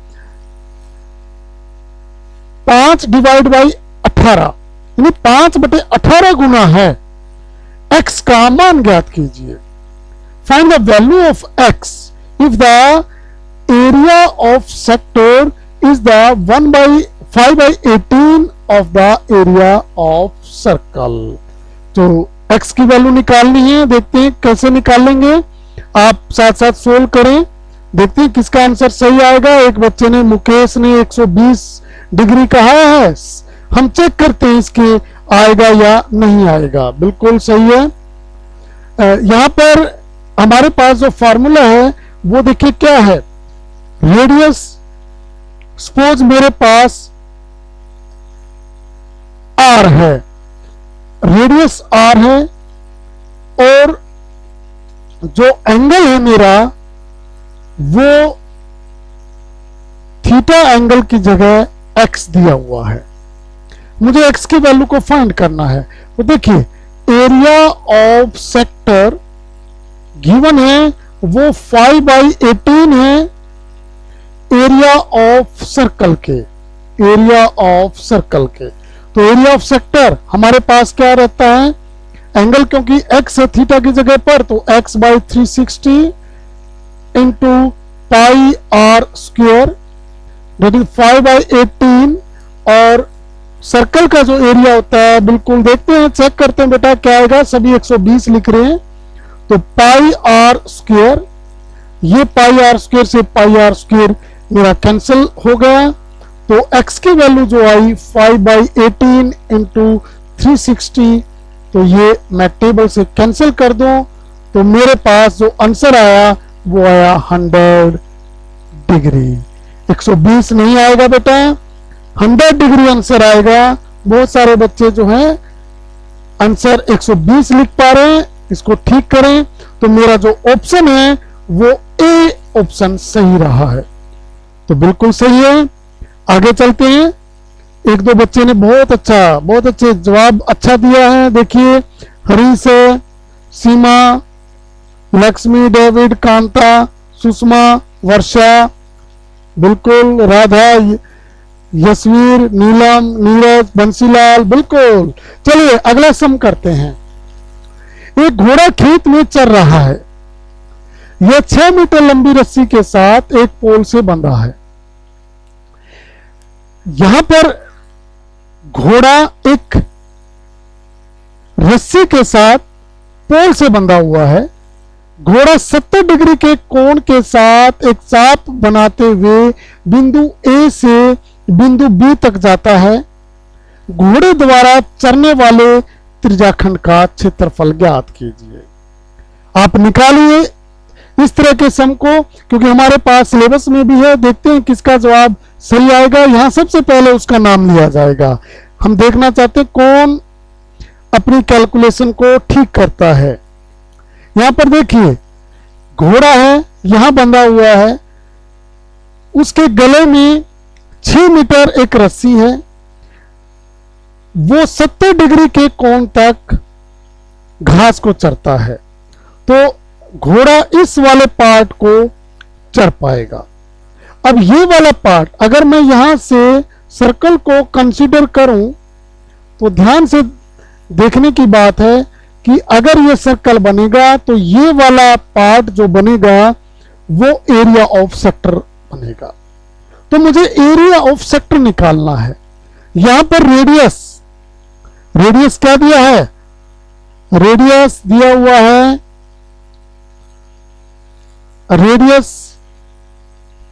[SPEAKER 1] 5/18 यानी 5/18 गुना है। x का मान ज्ञात कीजिए। Find the value of x if the area of sector is the 1/5/18 of the area of circle. तो x की वैल्यू निकालनी है, देखते हैं कैसे निकालेंगे। आप साथ साथ सोल्व करें, देखते हैं किसका आंसर सही आएगा। एक बच्चे ने, मुकेश ने 120 डिग्री कहा है, हम चेक करते हैं इसके आएगा या नहीं आएगा। बिल्कुल सही है। यहां पर हमारे पास जो फॉर्मूला है वो देखिए क्या है। रेडियस सपोज मेरे पास r है, रेडियस r है और जो एंगल है मेरा वो थीटा एंगल की जगह x दिया हुआ है। मुझे x की वैल्यू को फाइंड करना है। तो देखिए एरिया ऑफ सेक्टर गिवन है वो 5/18 है एरिया ऑफ सर्कल के, तो एरिया ऑफ सेक्टर हमारे पास क्या रहता है, एंगल क्योंकि x है थीटा की जगह पर, तो x by 360 into pi r square that is 5/18। और सर्कल का जो एरिया होता है, बिल्कुल देखते हैं, चेक करते हैं बेटा क्या आएगा, सभी 120 लिख रहे हैं, तो पाई आर स्क्वायर, ये पाई आर स्क्वायर से पाई आर स्क्वायर मेरा कैंसिल हो गया, तो x की वैल्यू जो आई 5/18 इंटू 360, तो ये मैं टेबल से कैंसिल कर दूं, तो मेरे पास जो आंसर आया वो आया 100 डिग्री। 120 नहीं आएगा बेटा, 100 डिग्री आंसर आएगा। बहुत सारे बच्चे जो हैं आंसर 120 लिख पा रहे हैं, इसको ठीक करें। तो मेरा जो ऑप्शन है वो ए ऑप्शन सही रहा है, तो बिल्कुल सही है। आगे चलते हैं। एक दो बच्चे ने बहुत अच्छे जवाब अच्छा दिया है। देखिए, हरीश है, सीमा, लक्ष्मी, डेविड, कांता, सुषमा, वर्षा, बिल्कुल, राधा, यशवीर, नीलम, नीरज, बंसीलाल, बिल्कुल। चलिए अगला सम करते हैं। एक घोड़ा खेत में चल रहा है, यह 6 मीटर लंबी रस्सी के साथ एक पोल से बंधा है। यहां पर घोड़ा एक रस्सी के साथ पोल से बंधा हुआ है। घोड़ा 70 डिग्री के कोण के साथ एक चाप बनाते हुए बिंदु ए से बिंदु बी तक जाता है। घोड़े द्वारा चलने वाले त्रिज्याखंड का क्षेत्रफल ज्ञात कीजिए। आप निकालिए इस तरह के सम को, क्योंकि हमारे पास सिलेबस में भी है। देखते हैं किसका जवाब सही आएगा। यहां सबसे पहले उसका नाम लिया जाएगा। हम देखना चाहते हैं कौन अपनी कैलकुलेशन को ठीक करता है। यहां पर देखिए, घोड़ा है, यहां बंधा हुआ है, उसके गले में 6 मीटर एक रस्सी है, वो 70 डिग्री के कोण तक घास को चरता है, तो घोड़ा इस वाले पार्ट को चर पाएगा। अब ये वाला पार्ट अगर मैं यहां से सर्कल को कंसीडर करूं, तो ध्यान से देखने की बात है कि अगर ये सर्कल बनेगा तो ये वाला पार्ट जो बनेगा वो एरिया ऑफ सेक्टर बनेगा। तो मुझे एरिया ऑफ सेक्टर निकालना है। यहां पर रेडियस क्या दिया है, रेडियस दिया हुआ है, रेडियस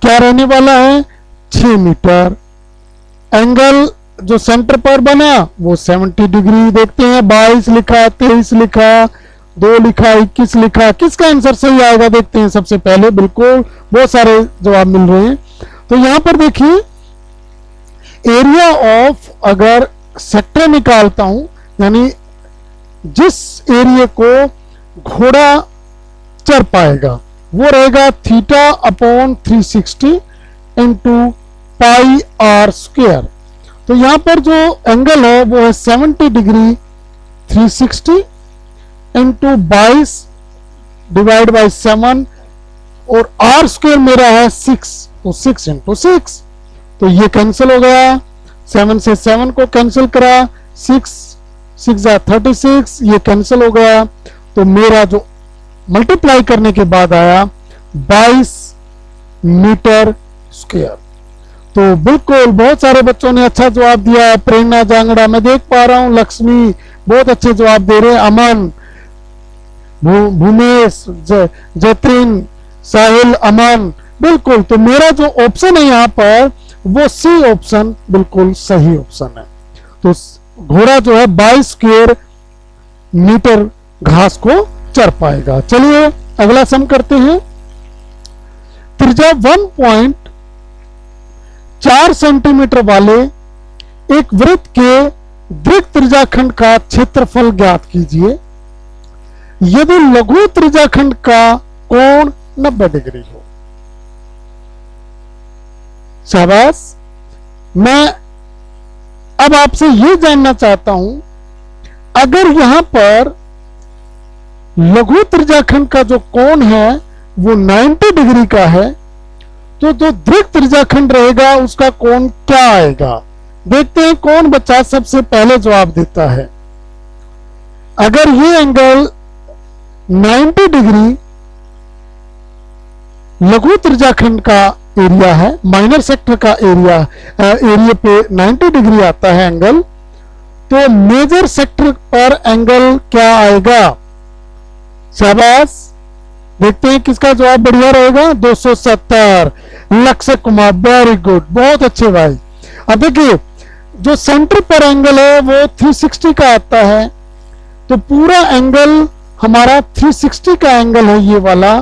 [SPEAKER 1] क्या रहने वाला है 6 मीटर। एंगल जो सेंटर पर बना वो 70 डिग्री। देखते हैं 22 लिखा, 23 लिखा, 2 लिखा, 21 लिखा, किसका आंसर सही आएगा देखते हैं सबसे पहले। बिल्कुल बहुत सारे जवाब मिल रहे हैं। तो यहां पर देखिए, एरिया ऑफ अगर सेक्टर निकालता हूं, यानी जिस एरिया को घोड़ा चर पाएगा वो रहेगा theta upon 360 into pi r square. तो यहां पर जो एंगल है वो है 70 डिग्री। 360 इंटू 22 डिवाइड बाई 7, और आर स्क्वायर मेरा है 6, तो 6 इंटू 6, तो ये कैंसिल हो गया। 7 से 7 को कैंसिल करा, 6 36, ये कैंसिल हो गया। तो मेरा जो मल्टीप्लाई करने के बाद आया 22 मीटर स्क्वायर। तो बिल्कुल बहुत सारे बच्चों ने अच्छा जवाब दिया है। प्रेरणा जांगड़ा, मैं देख पा रहा हूं, लक्ष्मी बहुत अच्छे जवाब दे रहे हैं, अमन, भूमेश, जतिन, साहिल, अमन, बिल्कुल। तो मेरा जो ऑप्शन है यहां पर वो सी ऑप्शन बिल्कुल सही ऑप्शन है। तो घोड़ा जो है 22 स्क्वायर मीटर घास को चर पाएगा। चलिए अगला सम करते हैं। त्रिज्या 1.4 सेंटीमीटर वाले एक वृत्त के दीर्घ त्रिज्याखंड का क्षेत्रफल ज्ञात कीजिए यदि लघु त्रिज्याखंड का कोण 90 डिग्री हो। शाबाश। मैं अब आपसे यह जानना चाहता हूं, अगर यहां पर लघु त्रिज्याखंड का जो कोण है वो 90 डिग्री का है, तो जो दीर्घ त्रिज्याखंड रहेगा उसका कोण क्या आएगा। देखते हैं कौन बच्चा सबसे पहले जवाब देता है। अगर ये एंगल 90 डिग्री लघु त्रिज्याखंड का एरिया है, माइनर सेक्टर का एरिया पे 90 डिग्री आता है एंगल, तो मेजर सेक्टर पर एंगल क्या आएगा? शाबाश, देखते हैं किसका जवाब बढ़िया रहेगा। 270, लक्ष्य कुमार, वेरी गुड, बहुत अच्छे भाई। अब देखिए जो सेंटर पर एंगल है वो 360 का आता है, तो पूरा एंगल हमारा 360 का एंगल है ये वाला।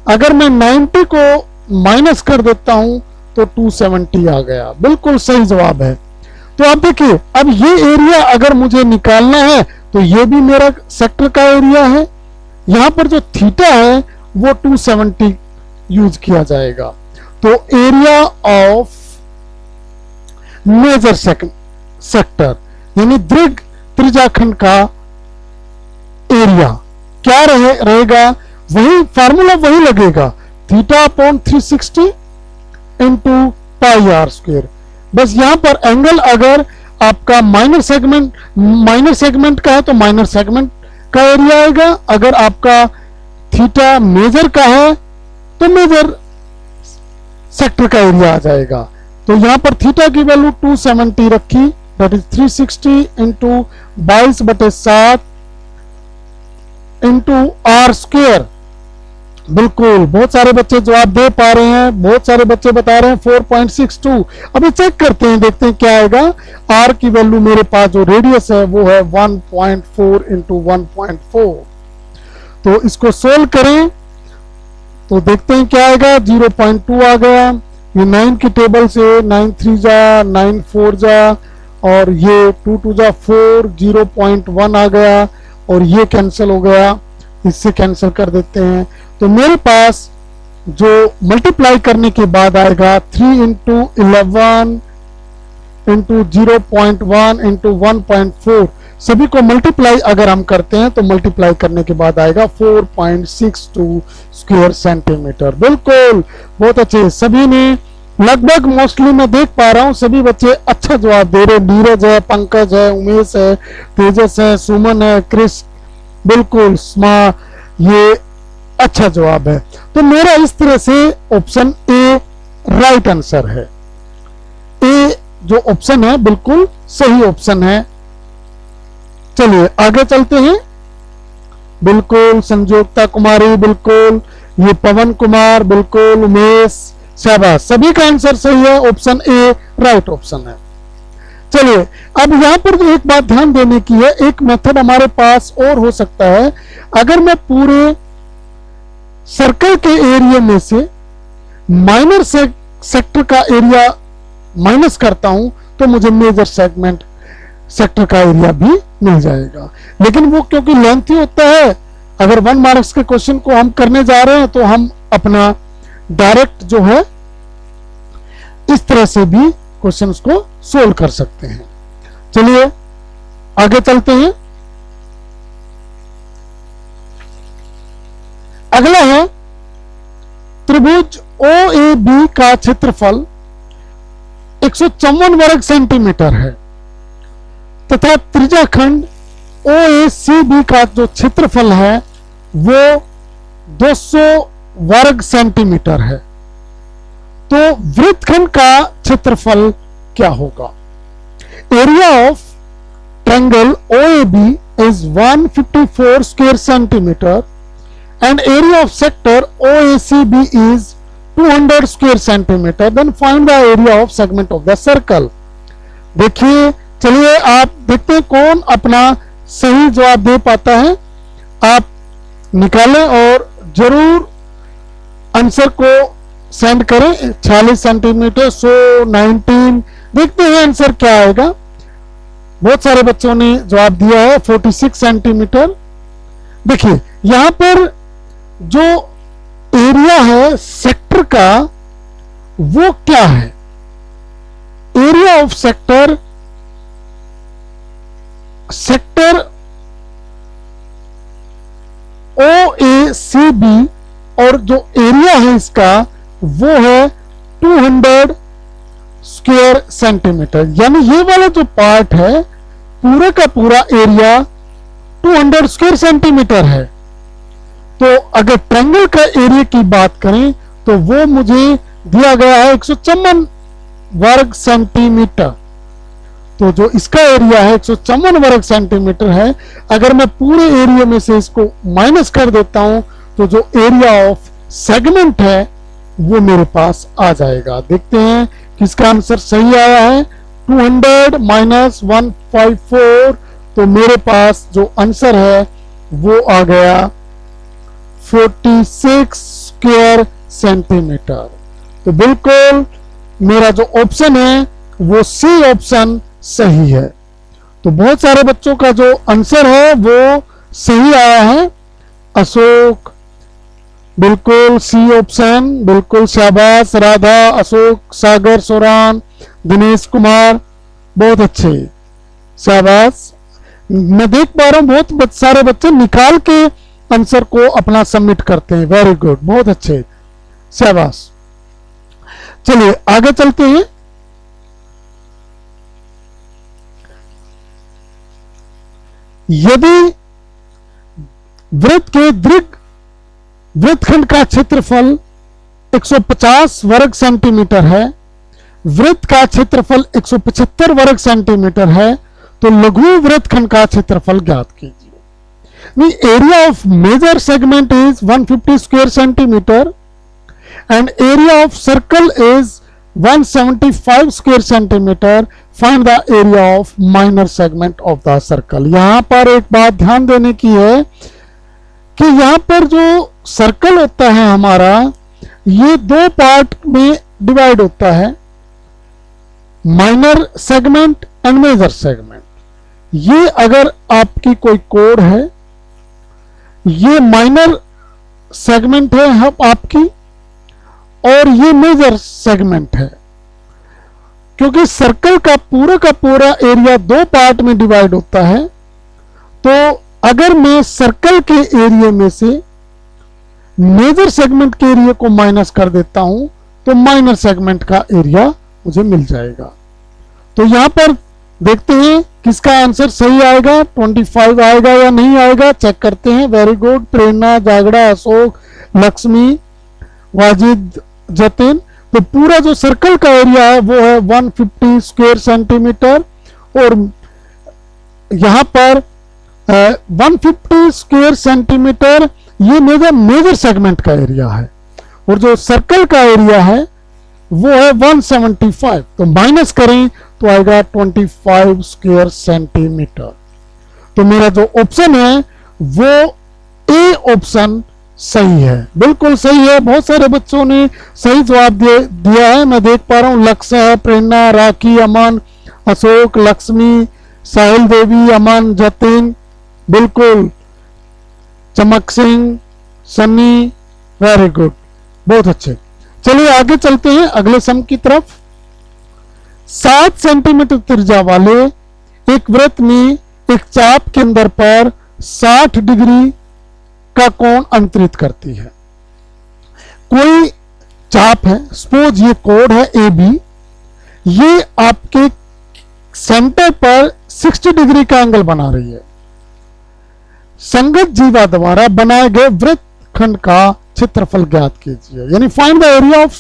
[SPEAKER 1] अगर मैं 90 को माइनस कर देता हूं तो 270 आ गया, बिल्कुल सही जवाब है। तो आप देखिए अब ये एरिया अगर मुझे निकालना है तो ये भी मेरा सेक्टर का एरिया है, यहां पर जो थीटा है वो 270 यूज किया जाएगा। तो एरिया ऑफ मेजर सेक्टर यानी दीर्घ त्रिज्याखंड का एरिया क्या रहेगा? वही फार्मूला वही लगेगा, theta upon 360 into pi r square. बस यहां पर एंगल अगर आपका माइनर सेगमेंट का है तो माइनर सेगमेंट का एरिया आएगा, अगर आपका थीटा मेजर का है तो मेजर सेक्टर का एरिया आ जाएगा। तो यहां पर थीटा की वैल्यू 270 रखी, that is 360 into 22/7 into r square. बिल्कुल, बहुत सारे बच्चे जवाब दे पा रहे हैं, बहुत सारे बच्चे बता रहे हैं 4.62। अभी चेक करते हैं, देखते हैं क्या आएगा। आर की वैल्यू मेरे पास जो रेडियस है वो है 1.4 इंटू 1.4। तो इसको सोल्व करें तो देखते हैं क्या आएगा। 0.2 आ गया, ये 9 की टेबल से 9 3 जा 9 4 जा और ये 2 2 जा 4, 0.1 आ गया और ये कैंसिल हो गया, इससे कैंसिल कर देते हैं। तो मेरे पास जो मल्टीप्लाई करने के बाद आएगा 3 इंटू 11 इंटू 0.1 इंटू 1.4, सभी को मल्टीप्लाई अगर हम करते हैं तो मल्टीप्लाई करने के बाद आएगा 4.62 स्क्वायर सेंटीमीटर। बिल्कुल, बहुत अच्छे, सभी ने लगभग मोस्टली मैं देख पा रहा हूं सभी बच्चे अच्छा जवाब दे रहे। नीरज है, पंकज है, उमेश है, तेजस है, सुमन है, क्रिस, बिल्कुल स्मा, ये अच्छा जवाब है। तो मेरा इस तरह से ऑप्शन ए राइट आंसर है। ए जो ऑप्शन है बिल्कुल सही ऑप्शन है। चलिए आगे चलते हैं। बिल्कुल संजोक्ता कुमारी, बिल्कुल, ये पवन कुमार, बिल्कुल, उमेश, शाबाश, सभी का आंसर सही है, ऑप्शन ए राइट ऑप्शन है। चलिए अब यहां पर जो एक बात ध्यान देने की है, एक मेथड हमारे पास और हो सकता है। अगर मैं पूरे सर्कल के एरिया में से माइनर सेक्टर का एरिया माइनस करता हूं तो मुझे मेजर सेक्टर का एरिया भी मिल जाएगा, लेकिन वो क्योंकि लेंथी होता है, अगर 1 मार्क्स के क्वेश्चन को हम करने जा रहे हैं तो हम अपना डायरेक्ट जो है इस तरह से भी क्वेश्चंस को सोल्व कर सकते हैं। चलिए आगे चलते हैं। अगला है त्रिभुज OAB का क्षेत्रफल 154 वर्ग सेंटीमीटर है तथा त्रिज्याखंड OACB का जो क्षेत्रफल है वो 200 वर्ग सेंटीमीटर है। तो वृत्तखंड का क्षेत्रफल क्या होगा? Area of triangle OAB is 154 square centimetre and area of sector OACB is 200 square centimeter. Then find the area of segment of the circle. देखिए, चलिए आप देखते हैं कौन अपना सही जवाब दे पाता है। आप निकालें और जरूर आंसर को सेंड करें। 46 सेंटीमीटर, 100, 19, देखते हैं आंसर क्या आएगा। बहुत सारे बच्चों ने जवाब दिया है 46 सेंटीमीटर। देखिए यहां पर जो एरिया है सेक्टर का वो क्या है? एरिया ऑफ सेक्टर OACB और जो एरिया है इसका वो है 200 स्क्वायर सेंटीमीटर, यानी ये वाला जो पार्ट है पूरे का पूरा एरिया 200 स्क्वायर सेंटीमीटर है। तो अगर ट्रायंगल का एरिया की बात करें तो वो मुझे दिया गया है 154 वर्ग सेंटीमीटर। तो जो इसका एरिया है 154 वर्ग सेंटीमीटर है। अगर मैं पूरे एरिया में से इसको माइनस कर देता हूं तो जो एरिया ऑफ सेगमेंट है वो मेरे पास आ जाएगा। देखते हैं किसका आंसर सही आया है। 200 माइनस 154, तो मेरे पास जो आंसर है वो आ गया 46 स्क्वायर सेंटीमीटर। तो बिल्कुल मेरा जो ऑप्शन है वो सी ऑप्शन सही है। तो बहुत सारे बच्चों का जो आंसर है वो सही आया है। अशोक, बिल्कुल सी ऑप्शन, बिल्कुल शाबाश। राधा, अशोक, सागर, सोरान, दिनेश कुमार, बहुत अच्छे, शाबाश। मैं देख पा रहा हूं बहुत सारे बच्चे निकाल के आंसर को अपना सबमिट करते हैं। वेरी गुड, बहुत अच्छे, शाबाश। चलिए आगे चलते हैं। यदि वृत्त के दीर्घ वृत्तखंड का क्षेत्रफल 150 वर्ग सेंटीमीटर है, वृत्त का क्षेत्रफल 175 वर्ग सेंटीमीटर है, तो लघु वृत्तखंड का क्षेत्रफल ज्ञात कीजिए। The area of major segment is 150 square centimeter and area of circle is 175 square centimeter. Find the area of minor segment of the circle. यहां पर एक बात ध्यान देने की है कि यहां पर जो सर्कल होता है हमारा, ये दो पार्ट में डिवाइड होता है, minor segment and major segment. ये अगर आपकी कोई कोड है, ये माइनर सेगमेंट है आपकी और ये मेजर सेगमेंट है। क्योंकि सर्कल का पूरा एरिया दो पार्ट में डिवाइड होता है, तो अगर मैं सर्कल के एरिया में से मेजर सेगमेंट के एरिया को माइनस कर देता हूं तो माइनर सेगमेंट का एरिया मुझे मिल जाएगा। तो यहां पर देखते हैं किसका आंसर सही आएगा, 25 आएगा या नहीं आएगा, चेक करते हैं। वेरी गुड, प्रेरणा, जागड़ा, अशोक, लक्ष्मी, वाजिद, जतिन। तो पूरा जो सर्कल का एरिया है वो है 150 स्क्वायर सेंटीमीटर और यहां पर 150 स्क्वायर सेंटीमीटर ये मेजर सेगमेंट का एरिया है और जो सर्कल का एरिया है वो है 175। तो माइनस करें तो आएगा 25 स्क्वायर सेंटीमीटर। तो मेरा जो ऑप्शन है वो ए ऑप्शन सही है, बिल्कुल सही है। बहुत सारे बच्चों ने सही जवाब दिया है। मैं देख पा रहा हूं लक्ष्य है, प्रेरणा, राखी, अमन, अशोक, लक्ष्मी, साहिल देवी, अमन, जतिन, बिल्कुल, चमक सिंह, सन्नी, वेरी गुड, बहुत अच्छे। चलिए आगे चलते हैं अगले सम की तरफ। 7 सेंटीमीटर त्रिज्या वाले एक वृत्त में एक चाप केंद्र पर 60 डिग्री का कोण अंतरित करती है। कोई चाप है, सपोज ये कोड है ए बी, ये आपके सेंटर पर 60 डिग्री का एंगल बना रही है। संगत जीवा द्वारा बनाए गए वृत्तखंड का क्षेत्रफल ज्ञात कीजिए, यानी find the area of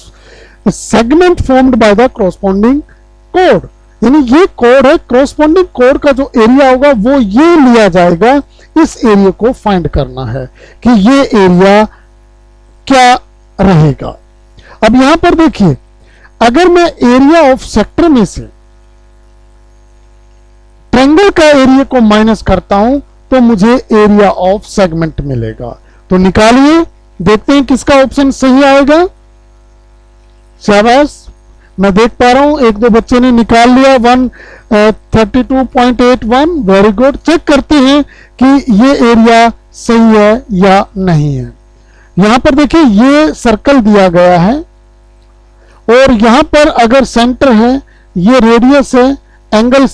[SPEAKER 1] segment formed by the corresponding code. यानी ये कोड है, कॉरस्पॉन्डिंग कोड का जो एरिया होगा वो ये लिया जाएगा। इस एरिया को फाइंड करना है कि ये एरिया क्या रहेगा। अब यहां पर देखिए, अगर मैं एरिया ऑफ सेक्टर में से ट्रायंगल का एरिया को माइनस करता हूं तो मुझे एरिया ऑफ सेगमेंट मिलेगा। तो निकालिए, देखते हैं किसका ऑप्शन सही आएगा। शाबाश, मैं देख पा रहा हूं एक दो बच्चे ने निकाल लिया 132.81। Very good. चेक करते हैं कि ये एरिया सही है या नहीं है। यहां पर देखिए ये सर्कल दिया गया है और यहां पर अगर सेंटर है, ये रेडियस है, एंगल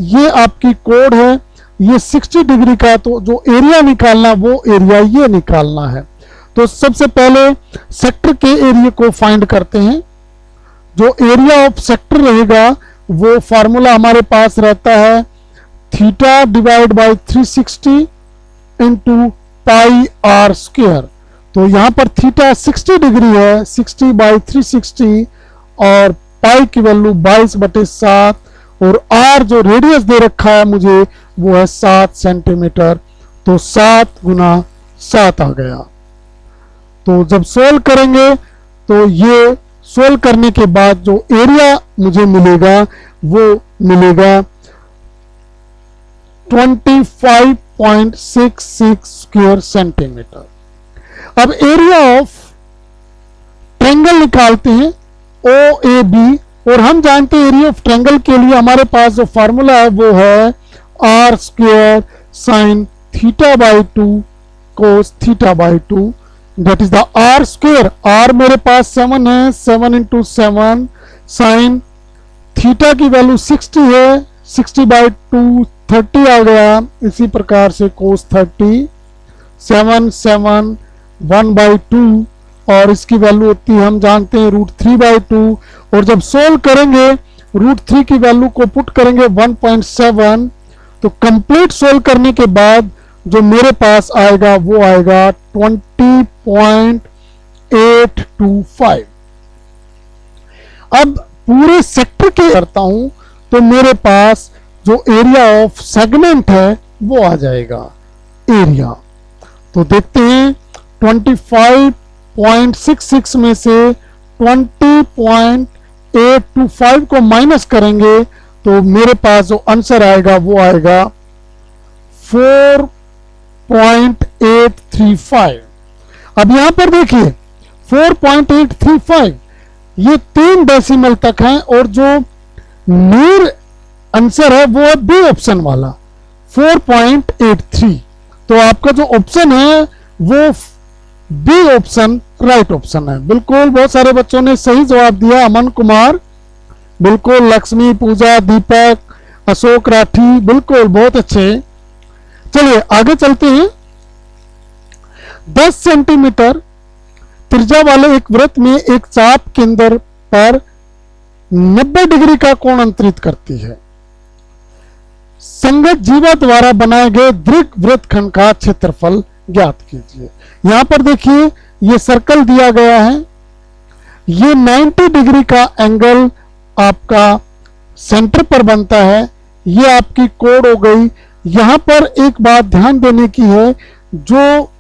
[SPEAKER 1] ये आपकी कोड है, ये 60 डिग्री का। तो जो एरिया निकालना वो एरिया ये निकालना है। तो सबसे पहले सेक्टर के एरिया को फाइंड करते हैं। जो एरिया ऑफ सेक्टर रहेगा वो फार्मूला हमारे पास रहता है theta divide by 360 into pi r square. तो यहां पर थीटा 60 डिग्री है, 60 बाई 360, और पाई की वैल्यू 22/7, और आर जो रेडियस दे रखा है मुझे वो है 7 सेंटीमीटर। तो 7 गुना 7 आ गया। तो जब सोल्व करेंगे तो ये सोल्व करने के बाद जो एरिया मुझे मिलेगा वो मिलेगा 25.66 स्क्वायर सेंटीमीटर। अब एरिया ऑफ ट्रायंगल निकालते हैं ओ ए बी, और हम जानते हैं एरिया ऑफ ट्रायंगल के लिए हमारे पास जो फार्मूला है वो है r square sine theta by 2 cos theta by 2, that is the r square. R मेरे पास 7 है, 7 इंटू 7, साइन थीटा की वैल्यू 60 है, 60/2 30 आ गया। इसी प्रकार से कोस 30, 7 7 1/2, और इसकी वैल्यू होती है हम जानते हैं √3/2। और जब सोल्व करेंगे √3 की वैल्यू को पुट करेंगे 1.7, तो कंप्लीट सोल्व करने के बाद जो मेरे पास आएगा वो आएगा 20.825। अब पूरे सेक्टर के करता हूं तो मेरे पास जो एरिया ऑफ सेगमेंट है वो आ जाएगा एरिया। तो देखते हैं 25.66 में से 20.825 को माइनस करेंगे तो मेरे पास जो आंसर आएगा वो आएगा 4.835। अब यहां पर देखिए 4.835 ये 3 डेसिमल तक है, और जो मेन आंसर है वो है बी ऑप्शन वाला 4.83। तो आपका जो ऑप्शन है वो बी ऑप्शन राइट ऑप्शन है। बिल्कुल, बहुत सारे बच्चों ने सही जवाब दिया। अमन कुमार बिल्कुल, लक्ष्मी, पूजा, दीपक, अशोक राठी, बिल्कुल बहुत अच्छे। चलिए आगे चलते हैं। 10 सेंटीमीटर त्रिज्या वाले एक वृत्त में एक चाप केंद्र पर 90 डिग्री का कोण अंतरित करती है। संगत जीवा द्वारा बनाए गए दीर्घ वृत्तखंड का क्षेत्रफल ज्ञात कीजिए। यहां पर देखिए ये सर्कल दिया गया है, ये 90 डिग्री का एंगल आपका सेंटर पर बनता है, ये आपकी कोण हो गई। यहां पर एक बात ध्यान देने की है, जो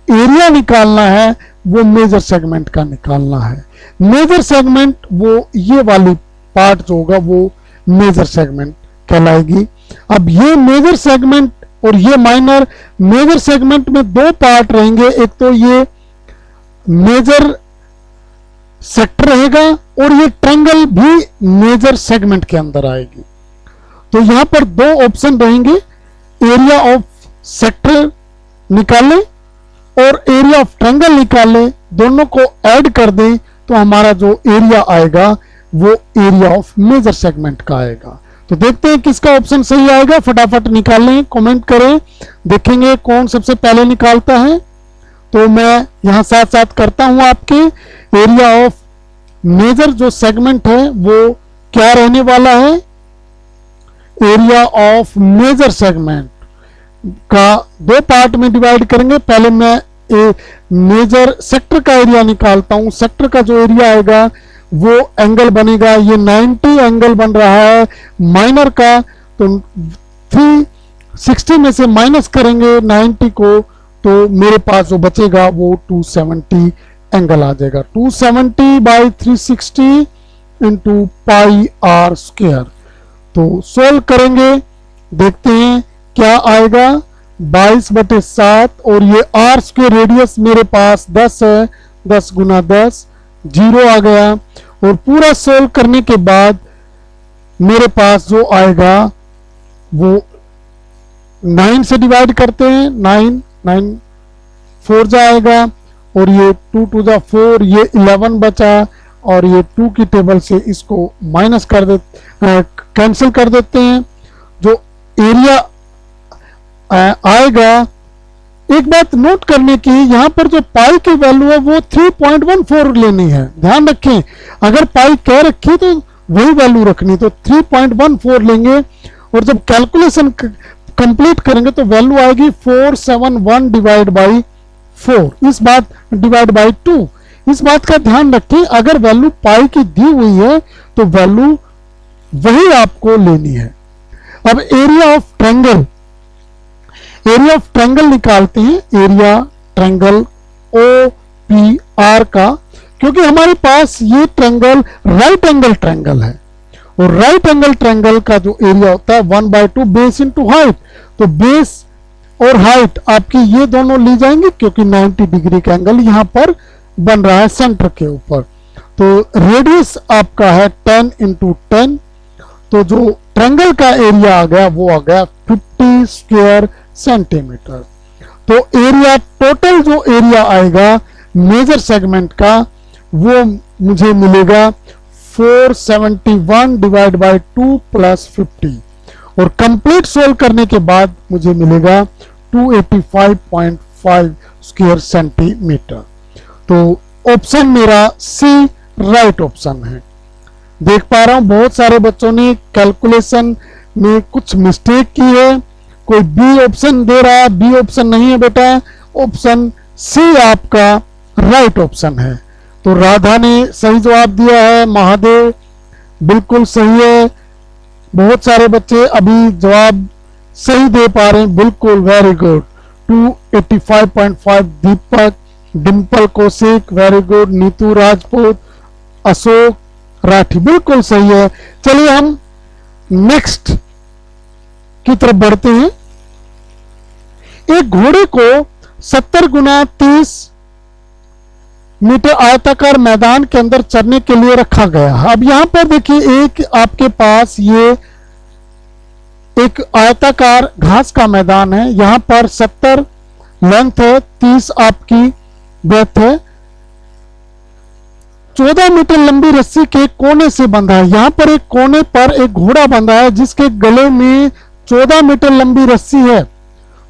[SPEAKER 1] एरिया निकालना है वो मेजर सेगमेंट का निकालना है। मेजर सेगमेंट वो ये वाली पार्ट जो होगा वो मेजर सेगमेंट कहलाएगी। अब ये मेजर सेगमेंट और ये माइनर, मेजर सेगमेंट में 2 पार्ट रहेंगे, एक तो ये मेजर सेक्टर रहेगा और ये ट्रायंगल भी मेजर सेगमेंट के अंदर आएगी। तो यहां पर 2 ऑप्शन रहेंगे, एरिया ऑफ सेक्टर निकालें और एरिया ऑफ ट्रायंगल निकालें, दोनों को ऐड कर दें तो हमारा जो एरिया आएगा वो एरिया ऑफ मेजर सेगमेंट का आएगा। तो देखते हैं किसका ऑप्शन सही आएगा, फटाफट निकाल लें, कमेंट करें, देखेंगे कौन सबसे पहले निकालता है। तो मैं यहां साथ साथ करता हूं आपके एरिया ऑफ मेजर जो सेगमेंट है वो क्या रहने वाला है। एरिया ऑफ मेजर सेगमेंट का 2 पार्ट में डिवाइड करेंगे। पहले मैं मेजर सेक्टर का एरिया निकालता हूं। सेक्टर का जो एरिया आएगा वो एंगल बनेगा, ये 90 एंगल बन रहा है माइनर का, तो 360 में से माइनस करेंगे 90 को तो मेरे पास जो बचेगा वो 270 एंगल आ जाएगा। 270/360 इंटू पाई आर स्क्वायर। तो सोल्व करेंगे, देखते हैं क्या आएगा। 22/7 और ये आर स्क्वायर रेडियस मेरे पास 10 है, 10 गुना 10 0 आ गया। और पूरा सोल्व करने के बाद मेरे पास जो आएगा वो 9 से डिवाइड करते हैं, 9 9 4 जाएगा, और ये 2 2 जा 4, ये 11 बचा, और ये 2 की टेबल से इसको माइनस कर दे कैंसिल कर देते हैं। जो एरिया आएगा एक बात नोट करने की, यहां पर जो पाई की वैल्यू है वो 3.14 लेनी है, ध्यान रखें। अगर पाई कह रखी तो वही वैल्यू रखनी, तो 3.14 लेंगे और जब कैलकुलेशन कंप्लीट करेंगे तो वैल्यू आएगी 471 डिवाइड बाई 4, इस बात डिवाइड बाई 2। इस बात का ध्यान रखें, अगर वैल्यू पाई की दी हुई है तो वैल्यू वही आपको लेनी है। अब area of triangle, area of triangle निकालते हैं, एरिया ट्रायंगल OPR का, क्योंकि हमारे पास ये ट्रायंगल राइट एंगल ट्रायंगल है और राइट एंगल ट्रायंगल का जो एरिया होता है 1/2 बेस इंटू हाइट, तो बेस और हाइट आपकी ये दोनों ली जाएंगे क्योंकि 90 डिग्री का एंगल यहां पर बन रहा है सेंटर के ऊपर। तो रेडियस आपका है 10 इंटू 10, तो जो ट्रायंगल का एरिया आ गया वो आ गया 50 स्क्वायर सेंटीमीटर। तो एरिया टोटल जो एरिया आएगा मेजर सेगमेंट का वो मुझे मिलेगा 471 डिवाइड बाई 2 प्लस 50 और कंप्लीट सोल्व करने के बाद मुझे मिलेगा 285.5 स्क्वायर सेंटीमीटर। तो ऑप्शन मेरा सी राइट ऑप्शन है। देख पा रहा हूं बहुत सारे बच्चों ने कैलकुलेशन में कुछ मिस्टेक की है, कोई बी ऑप्शन दे रहा है, बी ऑप्शन नहीं है बेटा, ऑप्शन सी आपका राइट ऑप्शन है। तो राधा ने सही जवाब दिया है, महादेव बिल्कुल सही है, बहुत सारे बच्चे अभी जवाब सही दे पा रहे हैं, बिल्कुल वेरी गुड। 285.5 दीपक, डिंपल कौशिक वेरी गुड, नीतू राजपूत, अशोक राठी बिल्कुल सही है। चलिए हम नेक्स्ट की तरफ बढ़ते हैं। एक घोड़े को 70 गुना 30 मीटर आयताकार मैदान के अंदर चरने के लिए रखा गया। अब यहां पर देखिए एक आपके पास ये एक आयताकार घास का मैदान है, यहां पर 70 लेंथ है, 30 आपकी ब्रेथ है, 14 मीटर लंबी रस्सी के कोने से बंधा है। यहां पर एक कोने पर एक घोड़ा बंधा है जिसके गले में 14 मीटर लंबी रस्सी है।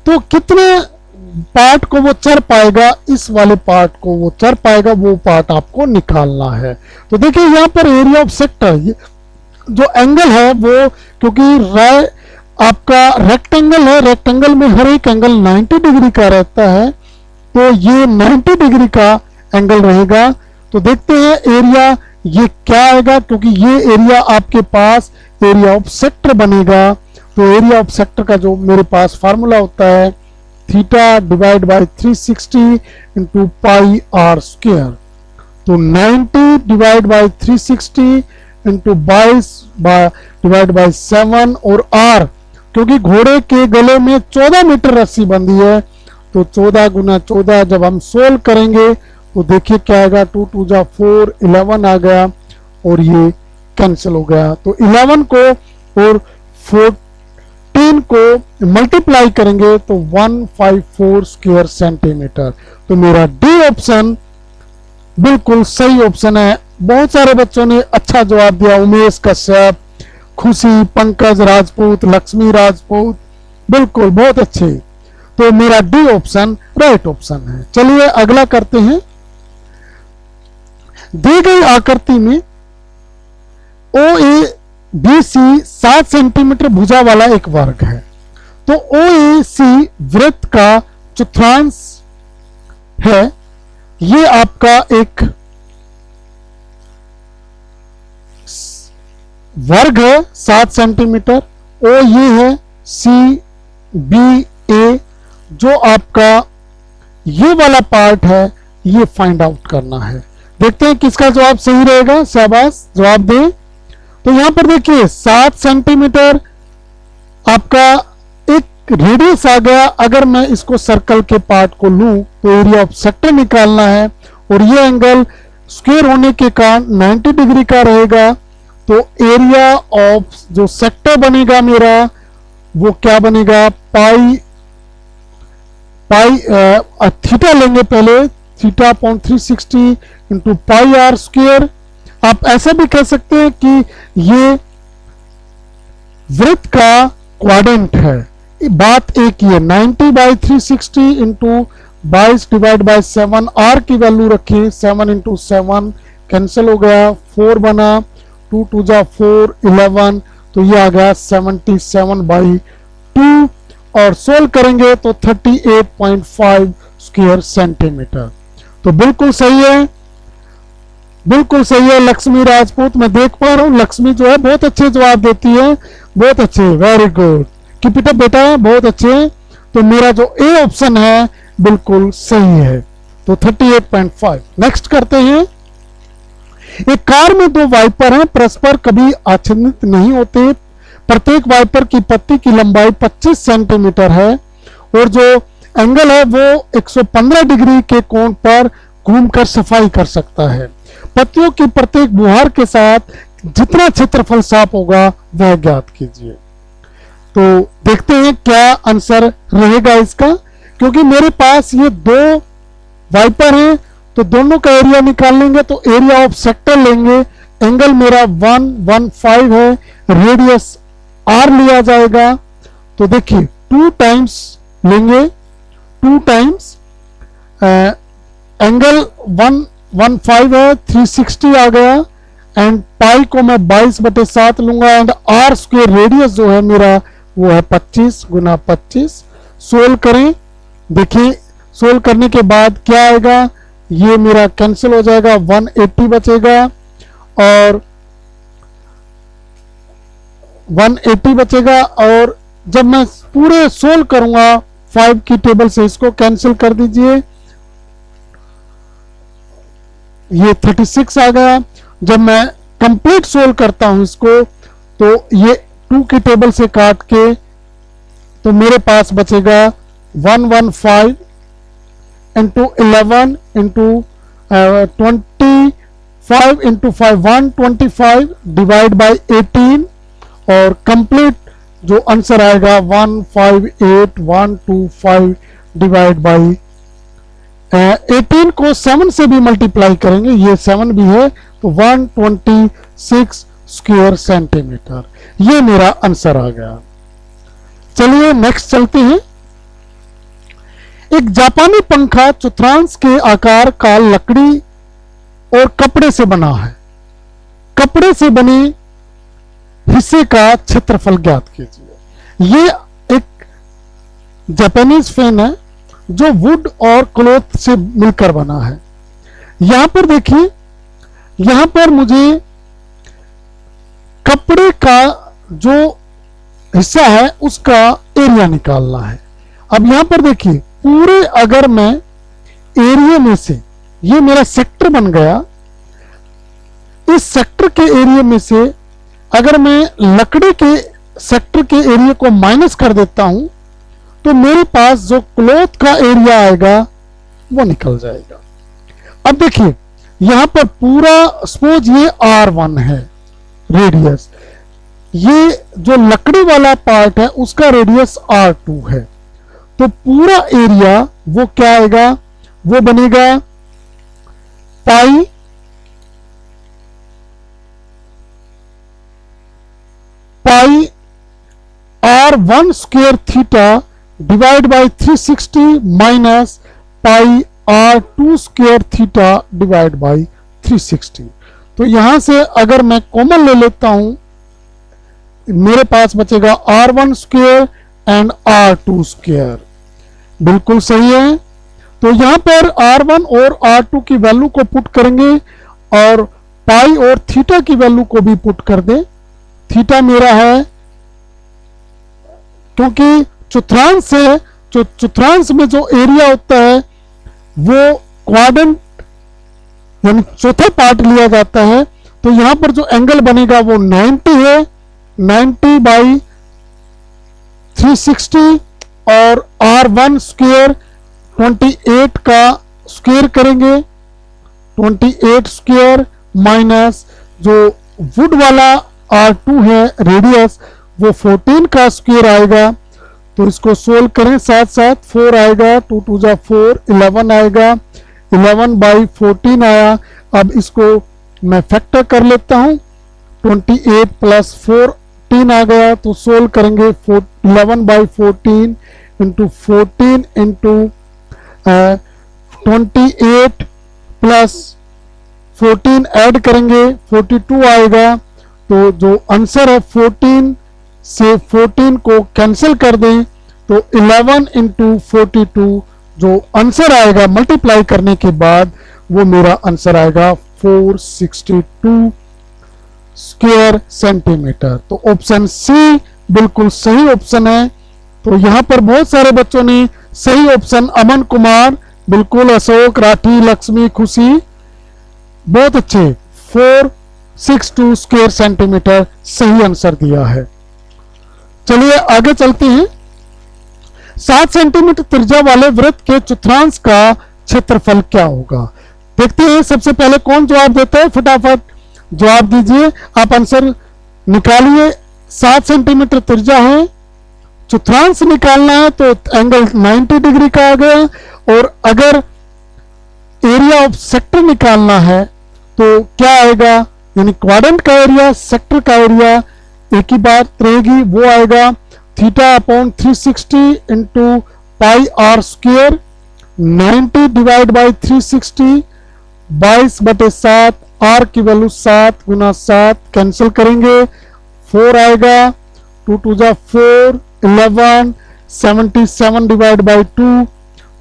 [SPEAKER 1] तो कितने पार्ट को वो चर पाएगा, इस वाले पार्ट को वो चर पाएगा, वो पार्ट आपको निकालना है। तो देखिए यहां पर एरिया ऑफ सेक्टर जो एंगल है वो, क्योंकि आपका रेक्टेंगल है, रेक्टेंगल में हर एक एंगल 90 डिग्री का रहता है, तो ये 90 डिग्री का एंगल रहेगा। तो देखते हैं एरिया ये क्या आएगा, क्योंकि ये एरिया आपके पास एरिया ऑफ सेक्टर बनेगा। तो एरिया ऑफ सेक्टर का जो मेरे पास फार्मूला होता है theta divide by 360 into pi r square. तो 90 divide by 360 into 22 divide by 7 और आर, क्योंकि घोड़े के गले में 14 मीटर रस्सी बंधी है, तो 14 गुना 14 जब हम सोल्व करेंगे तो देखिए क्या आएगा, 2 2 जा 4, 11 आ गया और ये कैंसिल हो गया। तो 11 को और 14 को मल्टीप्लाई करेंगे तो 154 स्क्वायर सेंटीमीटर। तो मेरा डी ऑप्शन बिल्कुल सही ऑप्शन है। बहुत सारे बच्चों ने अच्छा जवाब दिया, उमेश कश्यप, खुशी, पंकज राजपूत, लक्ष्मी राजपूत, बिल्कुल बहुत अच्छे। तो मेरा डी ऑप्शन राइट ऑप्शन है। चलिए अगला करते हैं। दी गई आकृति में OABC 7 सेंटीमीटर भुजा वाला एक वर्ग है। तो OAC वृत्त का चतुर्थांश है, ये आपका एक वर्ग है 7 सेंटीमीटर। O ये है, CBA जो आपका ये वाला पार्ट है ये फाइंड आउट करना है। देखते हैं किसका जवाब सही रहेगा, शाबाश जवाब दें। तो यहां पर देखिए 7 सेंटीमीटर आपका एक रेडियस आ गया। अगर मैं इसको सर्कल के पार्ट को लूं तो एरिया ऑफ सेक्टर निकालना है और ये एंगल स्क्वायर होने के कारण 90 डिग्री का रहेगा। तो एरिया ऑफ जो सेक्टर बनेगा मेरा वो क्या बनेगा, थीटा लेंगे पहले, theta upon 360 into pi r square. आप ऐसा भी कह सकते हैं कि ये वृत्त का क्वाड्रेंट है, बात एक ही है, 90/360 इंटू 22 डिवाइड बाय 7, आर की वैल्यू रखें, 7 इंटू 7 कैंसिल हो गया, 4 बना, 2 2 जा 4, 11, तो ये आ गया 77/2 और सोल्व करेंगे तो 38.5 स्क्वायर सेंटीमीटर। तो बिल्कुल सही है, बिल्कुल सही है लक्ष्मी राजपूत। मैं देख पा रहा हूं लक्ष्मी जो है बहुत अच्छे जवाब देती है, बहुत अच्छे, very good, keep it up बेटा, बहुत अच्छे। तो मेरा जो ए ऑप्शन है बिल्कुल सही है, तो 38.5। नेक्स्ट करते हैं। एक कार में दो वाइपर हैं, परस्पर कभी आच्छादित नहीं होते। प्रत्येक वाइपर की पत्ती की लंबाई 25 सेंटीमीटर है और जो एंगल है वो 115 डिग्री के कोण पर घूमकर सफाई कर सकता है। पत्तियों की प्रत्येक बुहार के साथ जितना क्षेत्रफल साफ होगा वह ज्ञात कीजिए। तो देखते हैं क्या आंसर रहेगा इसका, क्योंकि मेरे पास ये दो वाइपर हैं तो दोनों का एरिया निकाल लेंगे, तो एरिया ऑफ सेक्टर लेंगे। एंगल मेरा 115 है, रेडियस आर लिया जाएगा, तो देखिए 2 टाइम्स लेंगे, 2 टाइम्स एंगल 115 है, 360 आ गया, एंड पाई को मैं 22/7 लूंगा, एंड आर स्क्वायर रेडियस जो है मेरा वो है 25 गुना 25। सोल्व करें, देखिए सोल्व करने के बाद क्या आएगा, ये मेरा कैंसिल हो जाएगा, 180 बचेगा और 180 बचेगा। और जब मैं पूरे सोल्व करूंगा 5 की टेबल से, इसको कैंसिल कर दीजिए, ये 36 आ गया। जब मैं कंप्लीट सोल्व करता हूं इसको तो ये 2 की टेबल से काट के तो मेरे पास बचेगा 115 into 11 into 25 into 5, 125 divide by 18 और कंप्लीट जो आंसर आएगा 158125 डिवाइड बाय 18 को 7 से भी मल्टीप्लाई करेंगे, ये 7 भी है, तो 126 स्क्वायर सेंटीमीटर, ये मेरा आंसर आ गया। चलिए नेक्स्ट चलते हैं। एक जापानी पंखा चतुर्थांश के आकार का लकड़ी और कपड़े से बना है। कपड़े से बने हिस्से का क्षेत्रफल ज्ञात कीजिए। ये एक जापानीज फैन है जो वुड और क्लॉथ से मिलकर बना है। यहां पर देखिए, यहां पर मुझे कपड़े का जो हिस्सा है उसका एरिया निकालना है। अब यहां पर देखिए पूरे, अगर मैं एरिया में से, ये मेरा सेक्टर बन गया, इस सेक्टर के एरिया में से अगर मैं लकड़ी के सेक्टर के एरिया को माइनस कर देता हूं तो मेरे पास जो क्लॉथ का एरिया आएगा वो निकल जाएगा। अब देखिए यहां पर पूरा सपोज ये R1 है रेडियस, ये जो लकड़ी वाला पार्ट है उसका रेडियस R2 है, तो पूरा एरिया वो क्या आएगा, वो बनेगा पाई R1 square theta divide by 360 minus pi R2 square theta divide by 360। तो यहां से अगर मैं कॉमन ले लेता हूं, मेरे पास बचेगा R1 square and R2 square, बिल्कुल सही है। तो यहां पर R1 और R2 की वैल्यू को पुट करेंगे और पाई और थीटा की वैल्यू को भी पुट कर दें। थीटा मेरा है, क्योंकि चतुर्थांश से चतुर्थांश में जो एरिया होता है वो क्वाड्रेंट यानी चौथा पार्ट लिया जाता है, तो यहां पर जो एंगल बनेगा वो 90 है, 90/360 और R1 स्क्वायर 28 का स्क्वायर करेंगे, 28 स्क्वायर माइनस जो वुड वाला R2 है रेडियस वो 14 का स्क्वायर आएगा। तो इसको सोल्व करें साथ साथ, 4 आएगा, 2 2 जा 4, 11 आएगा, 11/14 आया। अब इसको मैं फैक्टर कर लेता हूं, 28 + 4 14 आ गया, तो सोल्व करेंगे 11/14 इंटू 14 इंटू 28 प्लस 14 ऐड करेंगे 42 आएगा। तो जो आंसर है 14 से 14 को कैंसिल कर दें तो 11 इंटू 42 जो आंसर आएगा मल्टीप्लाई करने के बाद वो मेरा आंसर आएगा 462 स्क्वायर सेंटीमीटर। तो ऑप्शन सी बिल्कुल सही ऑप्शन है। तो यहां पर बहुत सारे बच्चों ने सही ऑप्शन, अमन कुमार बिल्कुल, अशोक, राठी, लक्ष्मी, खुशी, बहुत अच्छे, 462 स्क्वायर सेंटीमीटर सही आंसर दिया है। चलिए आगे चलते हैं। 7 सेंटीमीटर त्रिज्या वाले वृत्त के चतुर्थांश का क्षेत्रफल क्या होगा? देखते हैं सबसे पहले कौन जवाब देता है, फटाफट जवाब दीजिए। आप आंसर निकालिए। 7 सेंटीमीटर त्रिज्या है, चतुर्थांश निकालना है तो एंगल 90 डिग्री का आ गया। और अगर एरिया ऑफ सेक्टर निकालना है तो क्या आएगा, यानी क्वाड्रेंट का एरिया, सेक्टर का एरिया एक ही बात रहेगी, वो आएगा theta upon 360 into pi r square. 90 divide by 360 22/7, r की वैल्यू 7 गुना 7 कैंसिल करेंगे, 4 आएगा, 2 2 जा 4, 11, 77 डिवाइड बाई 2,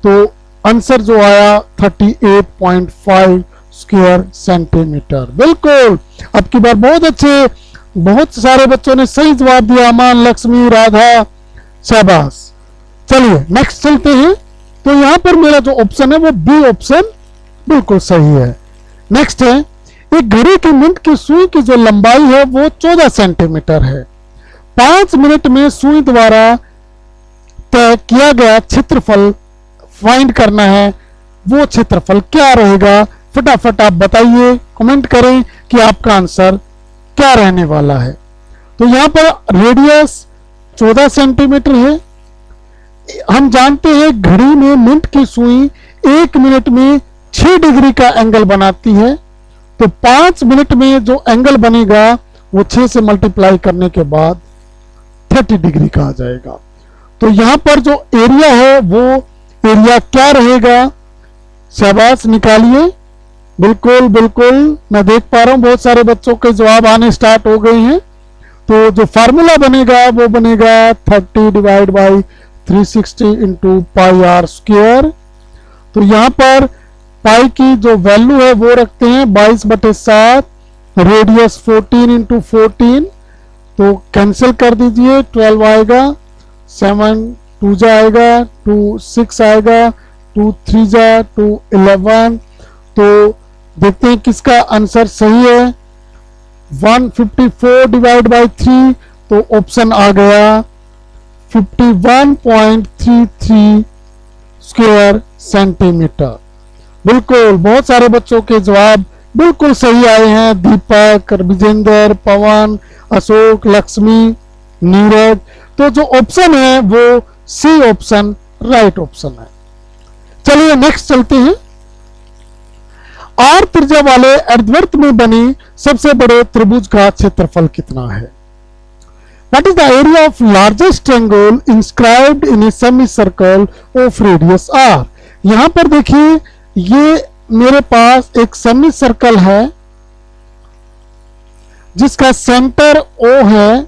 [SPEAKER 1] तो आंसर जो आया 38.5 स्क्वायर सेंटीमीटर। बिल्कुल, अब की बार बहुत अच्छे, बहुत सारे बच्चों ने सही जवाब दिया, अमान, लक्ष्मी, राधा, शाबाश। चलिए नेक्स्ट चलते हैं। तो यहां पर मेरा जो ऑप्शन है वो बी ऑप्शन बिल्कुल सही है। नेक्स्ट है, एक घड़ी की मिनट की सुई की जो लंबाई है वो 14 सेंटीमीटर है। 5 मिनट में सुई द्वारा तय किया गया क्षेत्रफल फाइंड करना है, वो क्षेत्रफल क्या रहेगा? फटाफट आप बताइए, कमेंट करें कि आपका आंसर क्या रहने वाला है। तो यहां पर रेडियस 14 सेंटीमीटर है। हम जानते हैं घड़ी में मिनट की सुई 1 मिनट में 6 डिग्री का एंगल बनाती है, तो 5 मिनट में जो एंगल बनेगा वो 6 से मल्टीप्लाई करने के बाद 30 डिग्री का आ जाएगा। तो यहां पर जो एरिया है वो एरिया क्या रहेगा? शाबाश, निकालिए। बिल्कुल बिल्कुल, मैं देख पा रहा हूं बहुत सारे बच्चों के जवाब आने स्टार्ट हो गए हैं। तो जो फार्मूला बनेगा वो बनेगा 30 divide by 360 into pi r square. तो यहां पर पाई की जो वैल्यू है वो रखते हैं 22/7, रेडियस 14 इंटू 14, तो कैंसिल कर दीजिए, 12 आएगा, 7 2 जा आएगा, 2 6 आएगा, 2 3 जा 2 11। तो देखते हैं किसका आंसर सही है। 154 डिवाइड बाई 3, तो ऑप्शन आ गया 51.33 स्क्वायर सेंटीमीटर। बिल्कुल, बहुत सारे बच्चों के जवाब बिल्कुल सही आए हैं। दीपक, विजेंद्र, पवन, अशोक, लक्ष्मी, नीरज। तो जो ऑप्शन है वो सी ऑप्शन राइट ऑप्शन है। चलिए नेक्स्ट चलते हैं। आर त्रिज्या वाले अर्धवृत्त में बने सबसे बड़े त्रिभुज का क्षेत्रफल कितना है? What is the area of largest triangle inscribed in a semicircle of radius r? यहां पर देखिए, ये मेरे पास एक सेमी सर्कल है जिसका सेंटर O है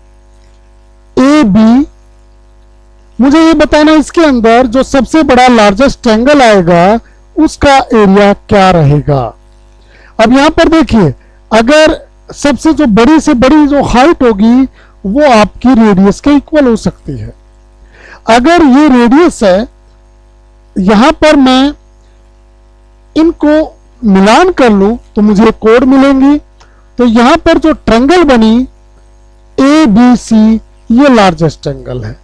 [SPEAKER 1] ए बी। मुझे ये बताना इसके अंदर जो सबसे बड़ा लार्जेस्ट ट्रायंगल आएगा उसका एरिया क्या रहेगा। अब यहां पर देखिए, अगर सबसे जो बड़ी से बड़ी जो हाइट होगी वो आपकी रेडियस के इक्वल हो सकती है। अगर ये रेडियस है, यहां पर मैं इनको मिलान कर लूं तो मुझे कोड मिलेंगी। तो यहां पर जो ट्रायंगल बनी ए बी सी, ये लार्जेस्ट ट्रायंगल है।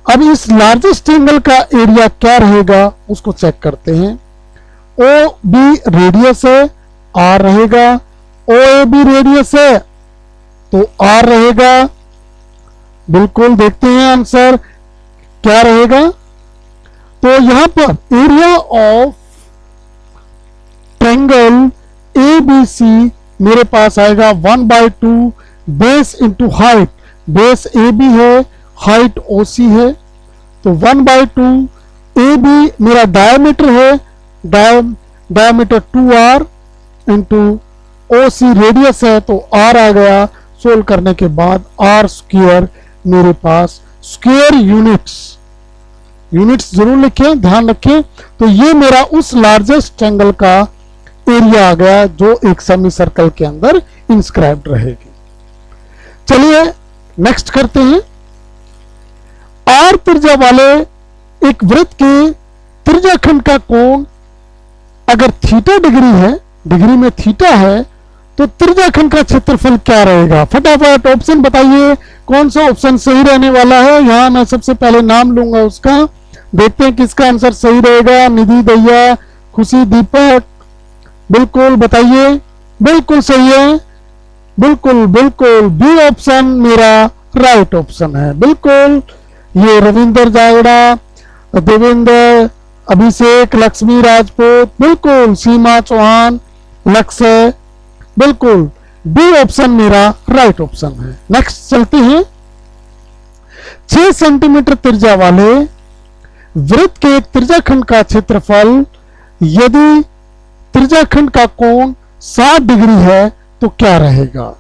[SPEAKER 1] अब इस लार्जेस्ट ट्रायंगल का एरिया क्या रहेगा उसको चेक करते हैं। ओ बी रेडियस है, आर रहेगा। ओ ए बी रेडियस है तो आर रहेगा। बिल्कुल, देखते हैं आंसर क्या रहेगा। तो यहां पर area of triangle A B C मेरे पास आएगा 1/2 base into height. Base A B है, हाइट ओ सी है, तो 1/2 ए बी मेरा डायमीटर है, diameter 2r into O C radius है, तो r आ गया। सोल्व करने के बाद r स्क्वायर मेरे पास स्क्वायर यूनिट्स जरूर लिखें, ध्यान रखें। तो ये मेरा उस लार्जेस्ट ट्रायंगल का एरिया आ गया जो एक सेमी सर्कल के अंदर इंस्क्राइब्ड रहेगी। चलिए नेक्स्ट करते हैं। आर त्रिज्या वाले एक वृत्त के त्रिज्याखंड का कोण अगर थीटा डिग्री है, डिग्री में थीटा है, तो त्रिज्याखंड का क्षेत्रफल क्या रहेगा? फटाफट ऑप्शन बताइए, कौन सा ऑप्शन सही रहने वाला है। यहां मैं सबसे पहले नाम लूंगा उसका, देखते हैं किसका आंसर सही रहेगा। निधि दैया, खुशी, दीपक, बिल्कुल बताइए। बिल्कुल सही है, बिल्कुल बिल्कुल बी ऑप्शन मेरा राइट ऑप्शन है, बिल्कुल। ये रविंदर जावड़ा, देवेंद्र, अभिषेक, लक्ष्मी राजपूत, बिल्कुल। सीमा चौहान, लक्ष्य, बिल्कुल बी ऑप्शन मेरा राइट ऑप्शन है। नेक्स्ट चलते हैं। 6 सेंटीमीटर त्रिज्या वाले वृत्त के त्रिज्याखंड का क्षेत्रफल यदि त्रिज्याखंड का कोण 60 डिग्री है तो क्या रहेगा?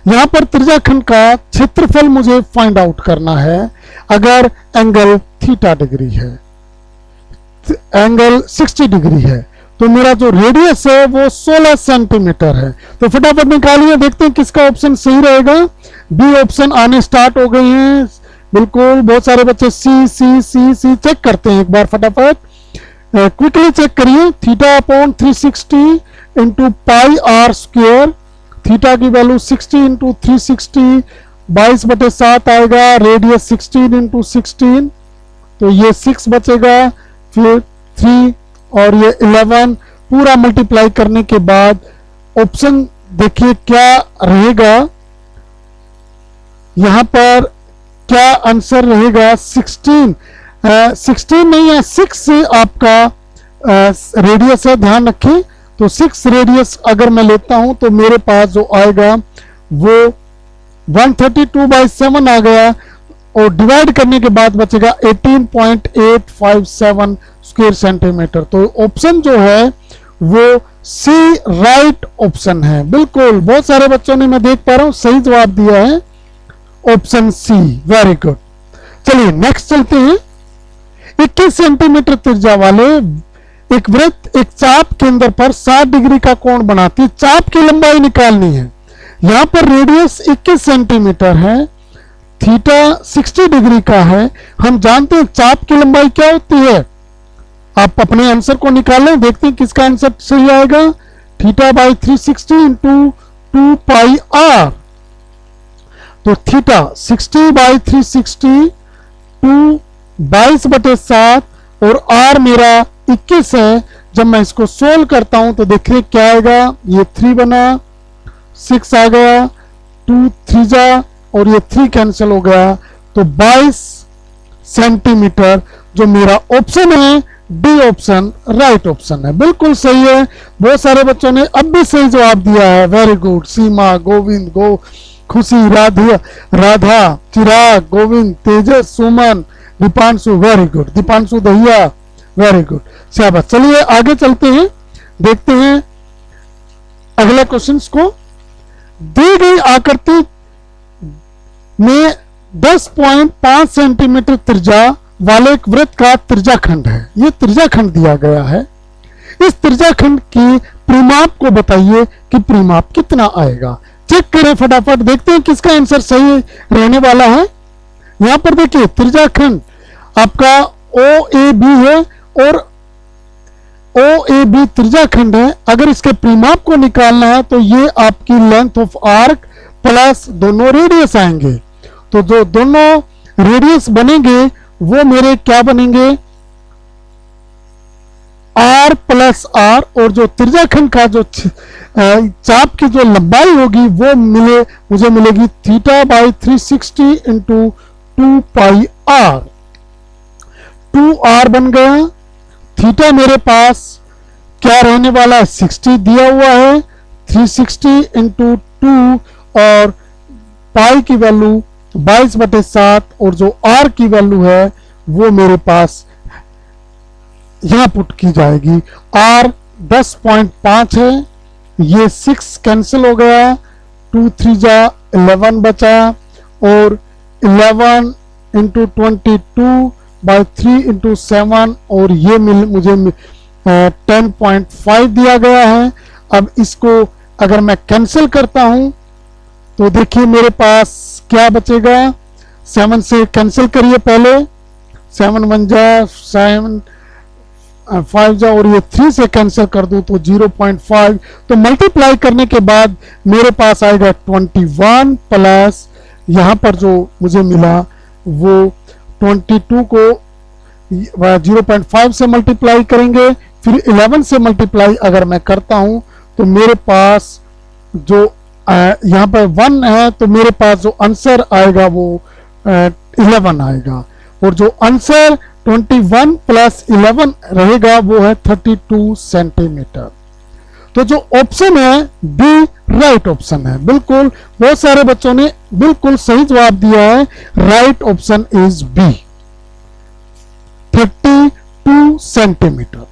[SPEAKER 1] यहां पर त्रिज्याखंड का क्षेत्रफल मुझे फाइंड आउट करना है। अगर एंगल थीटा डिग्री है, एंगल 60 डिग्री है, तो मेरा जो रेडियस है वो 16 सेंटीमीटर है। तो फटाफट निकालिए, देखते हैं किसका ऑप्शन सही रहेगा। बी ऑप्शन आने स्टार्ट हो गए हैं, बिल्कुल। बहुत सारे बच्चे सी सी सी सी चेक करते हैं, एक बार फटाफट क्विकली चेक करिए। Theta upon 360 into pi r square, theta की वैल्यू 60 इंटू 360 22/7 आएगा। रेडियस 16 इंटू 16, तो ये 6 बचेगा, फिर 3 और ये 11, पूरा मल्टीप्लाई करने के बाद ऑप्शन देखिए क्या रहेगा। यहां पर क्या आंसर रहेगा? 16 नहीं है, 6 से आपका रेडियस है, ध्यान रखें। तो 6 रेडियस अगर मैं लेता हूं तो मेरे पास जो आएगा वो 132/7 आ गया, और डिवाइड करने के बाद बचेगा 18.857 स्क्वायर सेंटीमीटर। तो ऑप्शन जो है वो सी राइट ऑप्शन है, बिल्कुल। बहुत सारे बच्चों ने, मैं देख पा रहा हूं, सही जवाब दिया है, ऑप्शन सी, वेरी गुड। चलिए नेक्स्ट चलते हैं। 21 सेंटीमीटर त्रिज्या वाले एक वृत्त एक चाप केंद्र पर 60 डिग्री का कोण बनाती है। चाप की लंबाई निकालनी है। यहां पर रेडियस 21 सेंटीमीटर है, थीटा 60 डिग्री का है। हम जानते हैं चाप की लंबाई क्या होती है। आप अपने आंसर को निकालें, देखते हैं किसका आंसर सही आएगा। Theta by 360 into 2 pi r, तो थीटा 60/360 2 22/7 और आर मेरा 21 है। जब मैं इसको सोल्व करता हूं तो देखिए क्या आएगा। ये 3 बना, 6 आ गया, 2 3 जा, और ये 3 कैंसिल हो गया, तो 22 सेंटीमीटर जो मेरा ऑप्शन है, डी ऑप्शन राइट ऑप्शन है, बिल्कुल सही है। बहुत सारे बच्चों ने अब भी सही जवाब दिया है, very good. Seema, Govind, Khushi, Radha, Chirag, Govind, Tejas, Suman, Deepanshu, very good. Deepanshu Dahiya, very good, शाबाश। चलिए आगे चलते हैं, देखते हैं अगले क्वेश्चंस को। दी गई आकृति में 10.5 सेंटीमीटर त्रिज्या वाले एक वृत्त का त्रिज्याखंड है। यह त्रिज्याखंड दिया गया है। इस त्रिज्याखंड की परिमाप को बताइए कि परिमाप कितना आएगा। चेक करें फटाफट, देखते हैं किसका आंसर सही रहने वाला है। यहां पर देखिए त्रिज्याखंड आपका OAB है और OAB त्रिज्याखंड है। अगर इसके परिमाप को निकालना है तो ये आपकी लेंथ ऑफ आर्क प्लस दोनों रेडियस आएंगे। तो जो दोनों रेडियस बनेंगे वो मेरे क्या बनेंगे, R प्लस R, और जो त्रिज्याखंड का जो चाप की जो लंबाई होगी वो मुझे मिलेगी theta by 360 into 2 pi R। 2R बन गया। थीटा मेरे पास क्या रहने वाला है, 60 दिया हुआ है, 360 इंटू 2, और पाई की वैल्यू तो 22/7 और जो r की वैल्यू है वो मेरे पास यहां पुट की जाएगी। r 10.5 है, ये 6 कैंसिल हो गया, 2 3 जा 11 बचा, और 11 इंटू 22/3 इंटू 7, और ये मुझे 10.5 दिया गया है। अब इसको अगर मैं कैंसिल करता हूं तो देखिए मेरे पास क्या बचेगा। 7 से कैंसिल करिए पहले, 7 1 जा 7 5 जा, और ये 3 से कैंसिल कर दूं तो 0.5। तो मल्टीप्लाई करने के बाद मेरे पास आएगा 21 प्लस यहां पर जो मुझे मिला वो 22 को 0.5 से मल्टीप्लाई करेंगे, फिर 11 से मल्टीप्लाई अगर मैं करता हूं तो मेरे पास जो यहाँ पर 1 है, तो मेरे पास जो आंसर आएगा वो 11 आएगा, और जो आंसर 21 प्लस 11 रहेगा वो है 32 सेंटीमीटर। तो जो ऑप्शन है बी राइट ऑप्शन है। बिल्कुल, बहुत सारे बच्चों ने बिल्कुल सही जवाब दिया है, right option is B, 32 centimetre.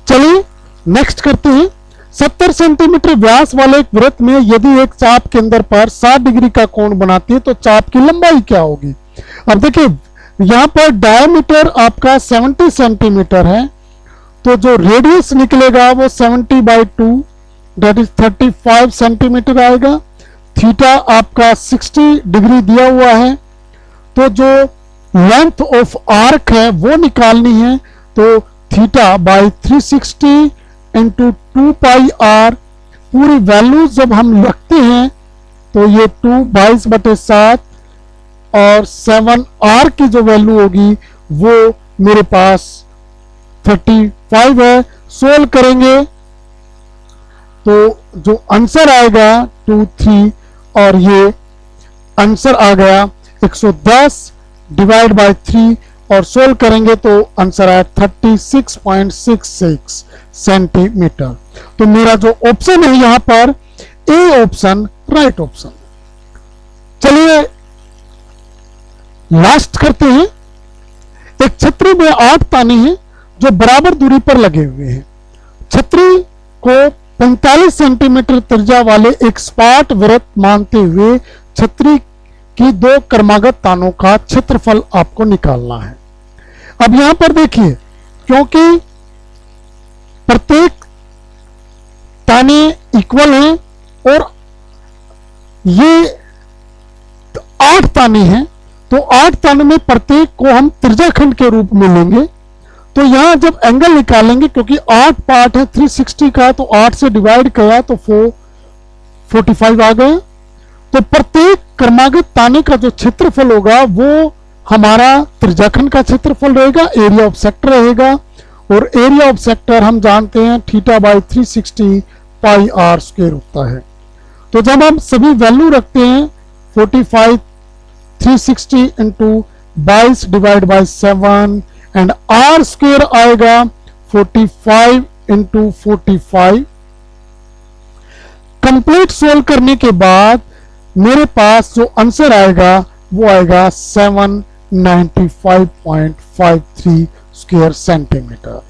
[SPEAKER 1] चलिए नेक्स्ट करते हैं। 70 सेंटीमीटर व्यास वाले एक वृत्त में यदि एक चाप केंद्र पर 60 डिग्री का कोण बनाती है तो चाप की लंबाई क्या होगी। अब देखिए यहां पर डायमीटर आपका 70 सेंटीमीटर है, तो जो रेडियस निकलेगा वो 70/2 दैट इज 35 सेंटीमीटर आएगा। थीटा आपका 60 डिग्री दिया हुआ है, तो जो लेंथ ऑफ आर्क है वो निकालनी है, तो थीटा बाई 360 इंटू 2πr, पूरी वैल्यू जब हम रखते हैं तो ये 2 22/7 और 7r की जो वैल्यू होगी वो मेरे पास 35 है। सोल्व करेंगे तो जो आंसर आएगा 2 3, और ये आंसर आ गया 110 डिवाइड बाय 3, और सोल्व करेंगे तो आंसर आया 36.66 सेंटीमीटर। तो मेरा जो ऑप्शन है यहां पर ए ऑप्शन राइट ऑप्शन। चलिए लास्ट करते हैं। एक छतरी में 8 ताने हैं जो बराबर दूरी पर लगे हुए हैं। छतरी को 45 सेंटीमीटर त्रिज्या वाले एक सपाट वृत्त मानते हुए छतरी की 2 क्रमागत तानों का क्षेत्रफल आपको निकालना है। अब यहां पर देखिए, क्योंकि प्रत्येक ताने इक्वल हैं और ये 8 ताने हैं, तो 8 तानों में प्रत्येक को हम त्रिज्याखंड के रूप में लेंगे। तो यहां जब एंगल निकालेंगे, क्योंकि 8 पार्ट है 360 का, तो 8 से डिवाइड किया तो 45 आ गया। तो प्रत्येक क्रमागत ताने का जो क्षेत्रफल होगा वो हमारा त्रिज्याखंड का क्षेत्रफल रहेगा, एरिया ऑफ सेक्टर रहेगा, और एरिया ऑफ सेक्टर हम जानते हैं theta by 360 pi r square होता है। तो जब हम सभी वैल्यू रखते हैं 45 360 into 22 divide by 7 and r square आएगा 45 इंटू 45। कंप्लीट सोल्व करने के बाद मेरे पास जो आंसर आएगा वो आएगा 795.53 स्क्वायर सेंटीमीटर।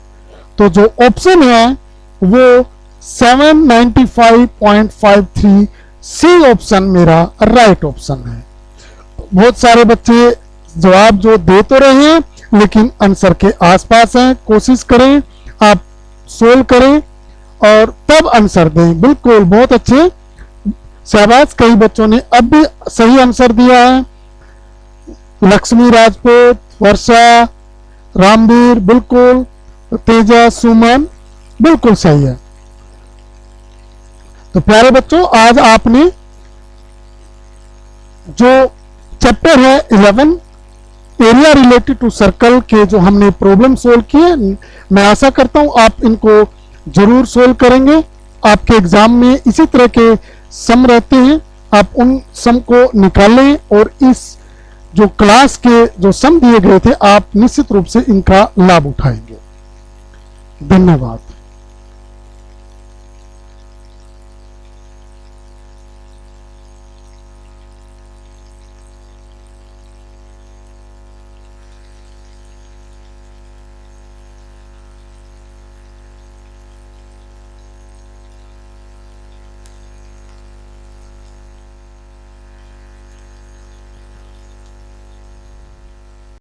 [SPEAKER 1] तो जो ऑप्शन है वो 795.53 सी ऑप्शन मेरा राइट ऑप्शन है। बहुत सारे बच्चे जवाब जो दे तो रहे हैं लेकिन आंसर के आसपास हैं। कोशिश करें, आप सोल्व करें और तब आंसर दें। बिल्कुल बहुत अच्छे, शाबाश। कई बच्चों ने अब भी सही आंसर दिया है। लक्ष्मी राजपूत, वर्षा, रामवीर, बिल्कुल, तेजा, सुमन, बिल्कुल सही है। तो प्यारे बच्चों, आज आपने जो चैप्टर है 11 एरिया रिलेटेड टू सर्कल के जो हमने प्रॉब्लम सोल्व किए, मैं आशा करता हूं आप इनको जरूर सोल्व करेंगे। आपके एग्जाम में इसी तरह के सम रहते हैं, आप उन सम को निकालें और इस जो क्लास के जो सम दिए गए थे आप निश्चित रूप से इनका लाभ उठाएंगे। धन्यवाद।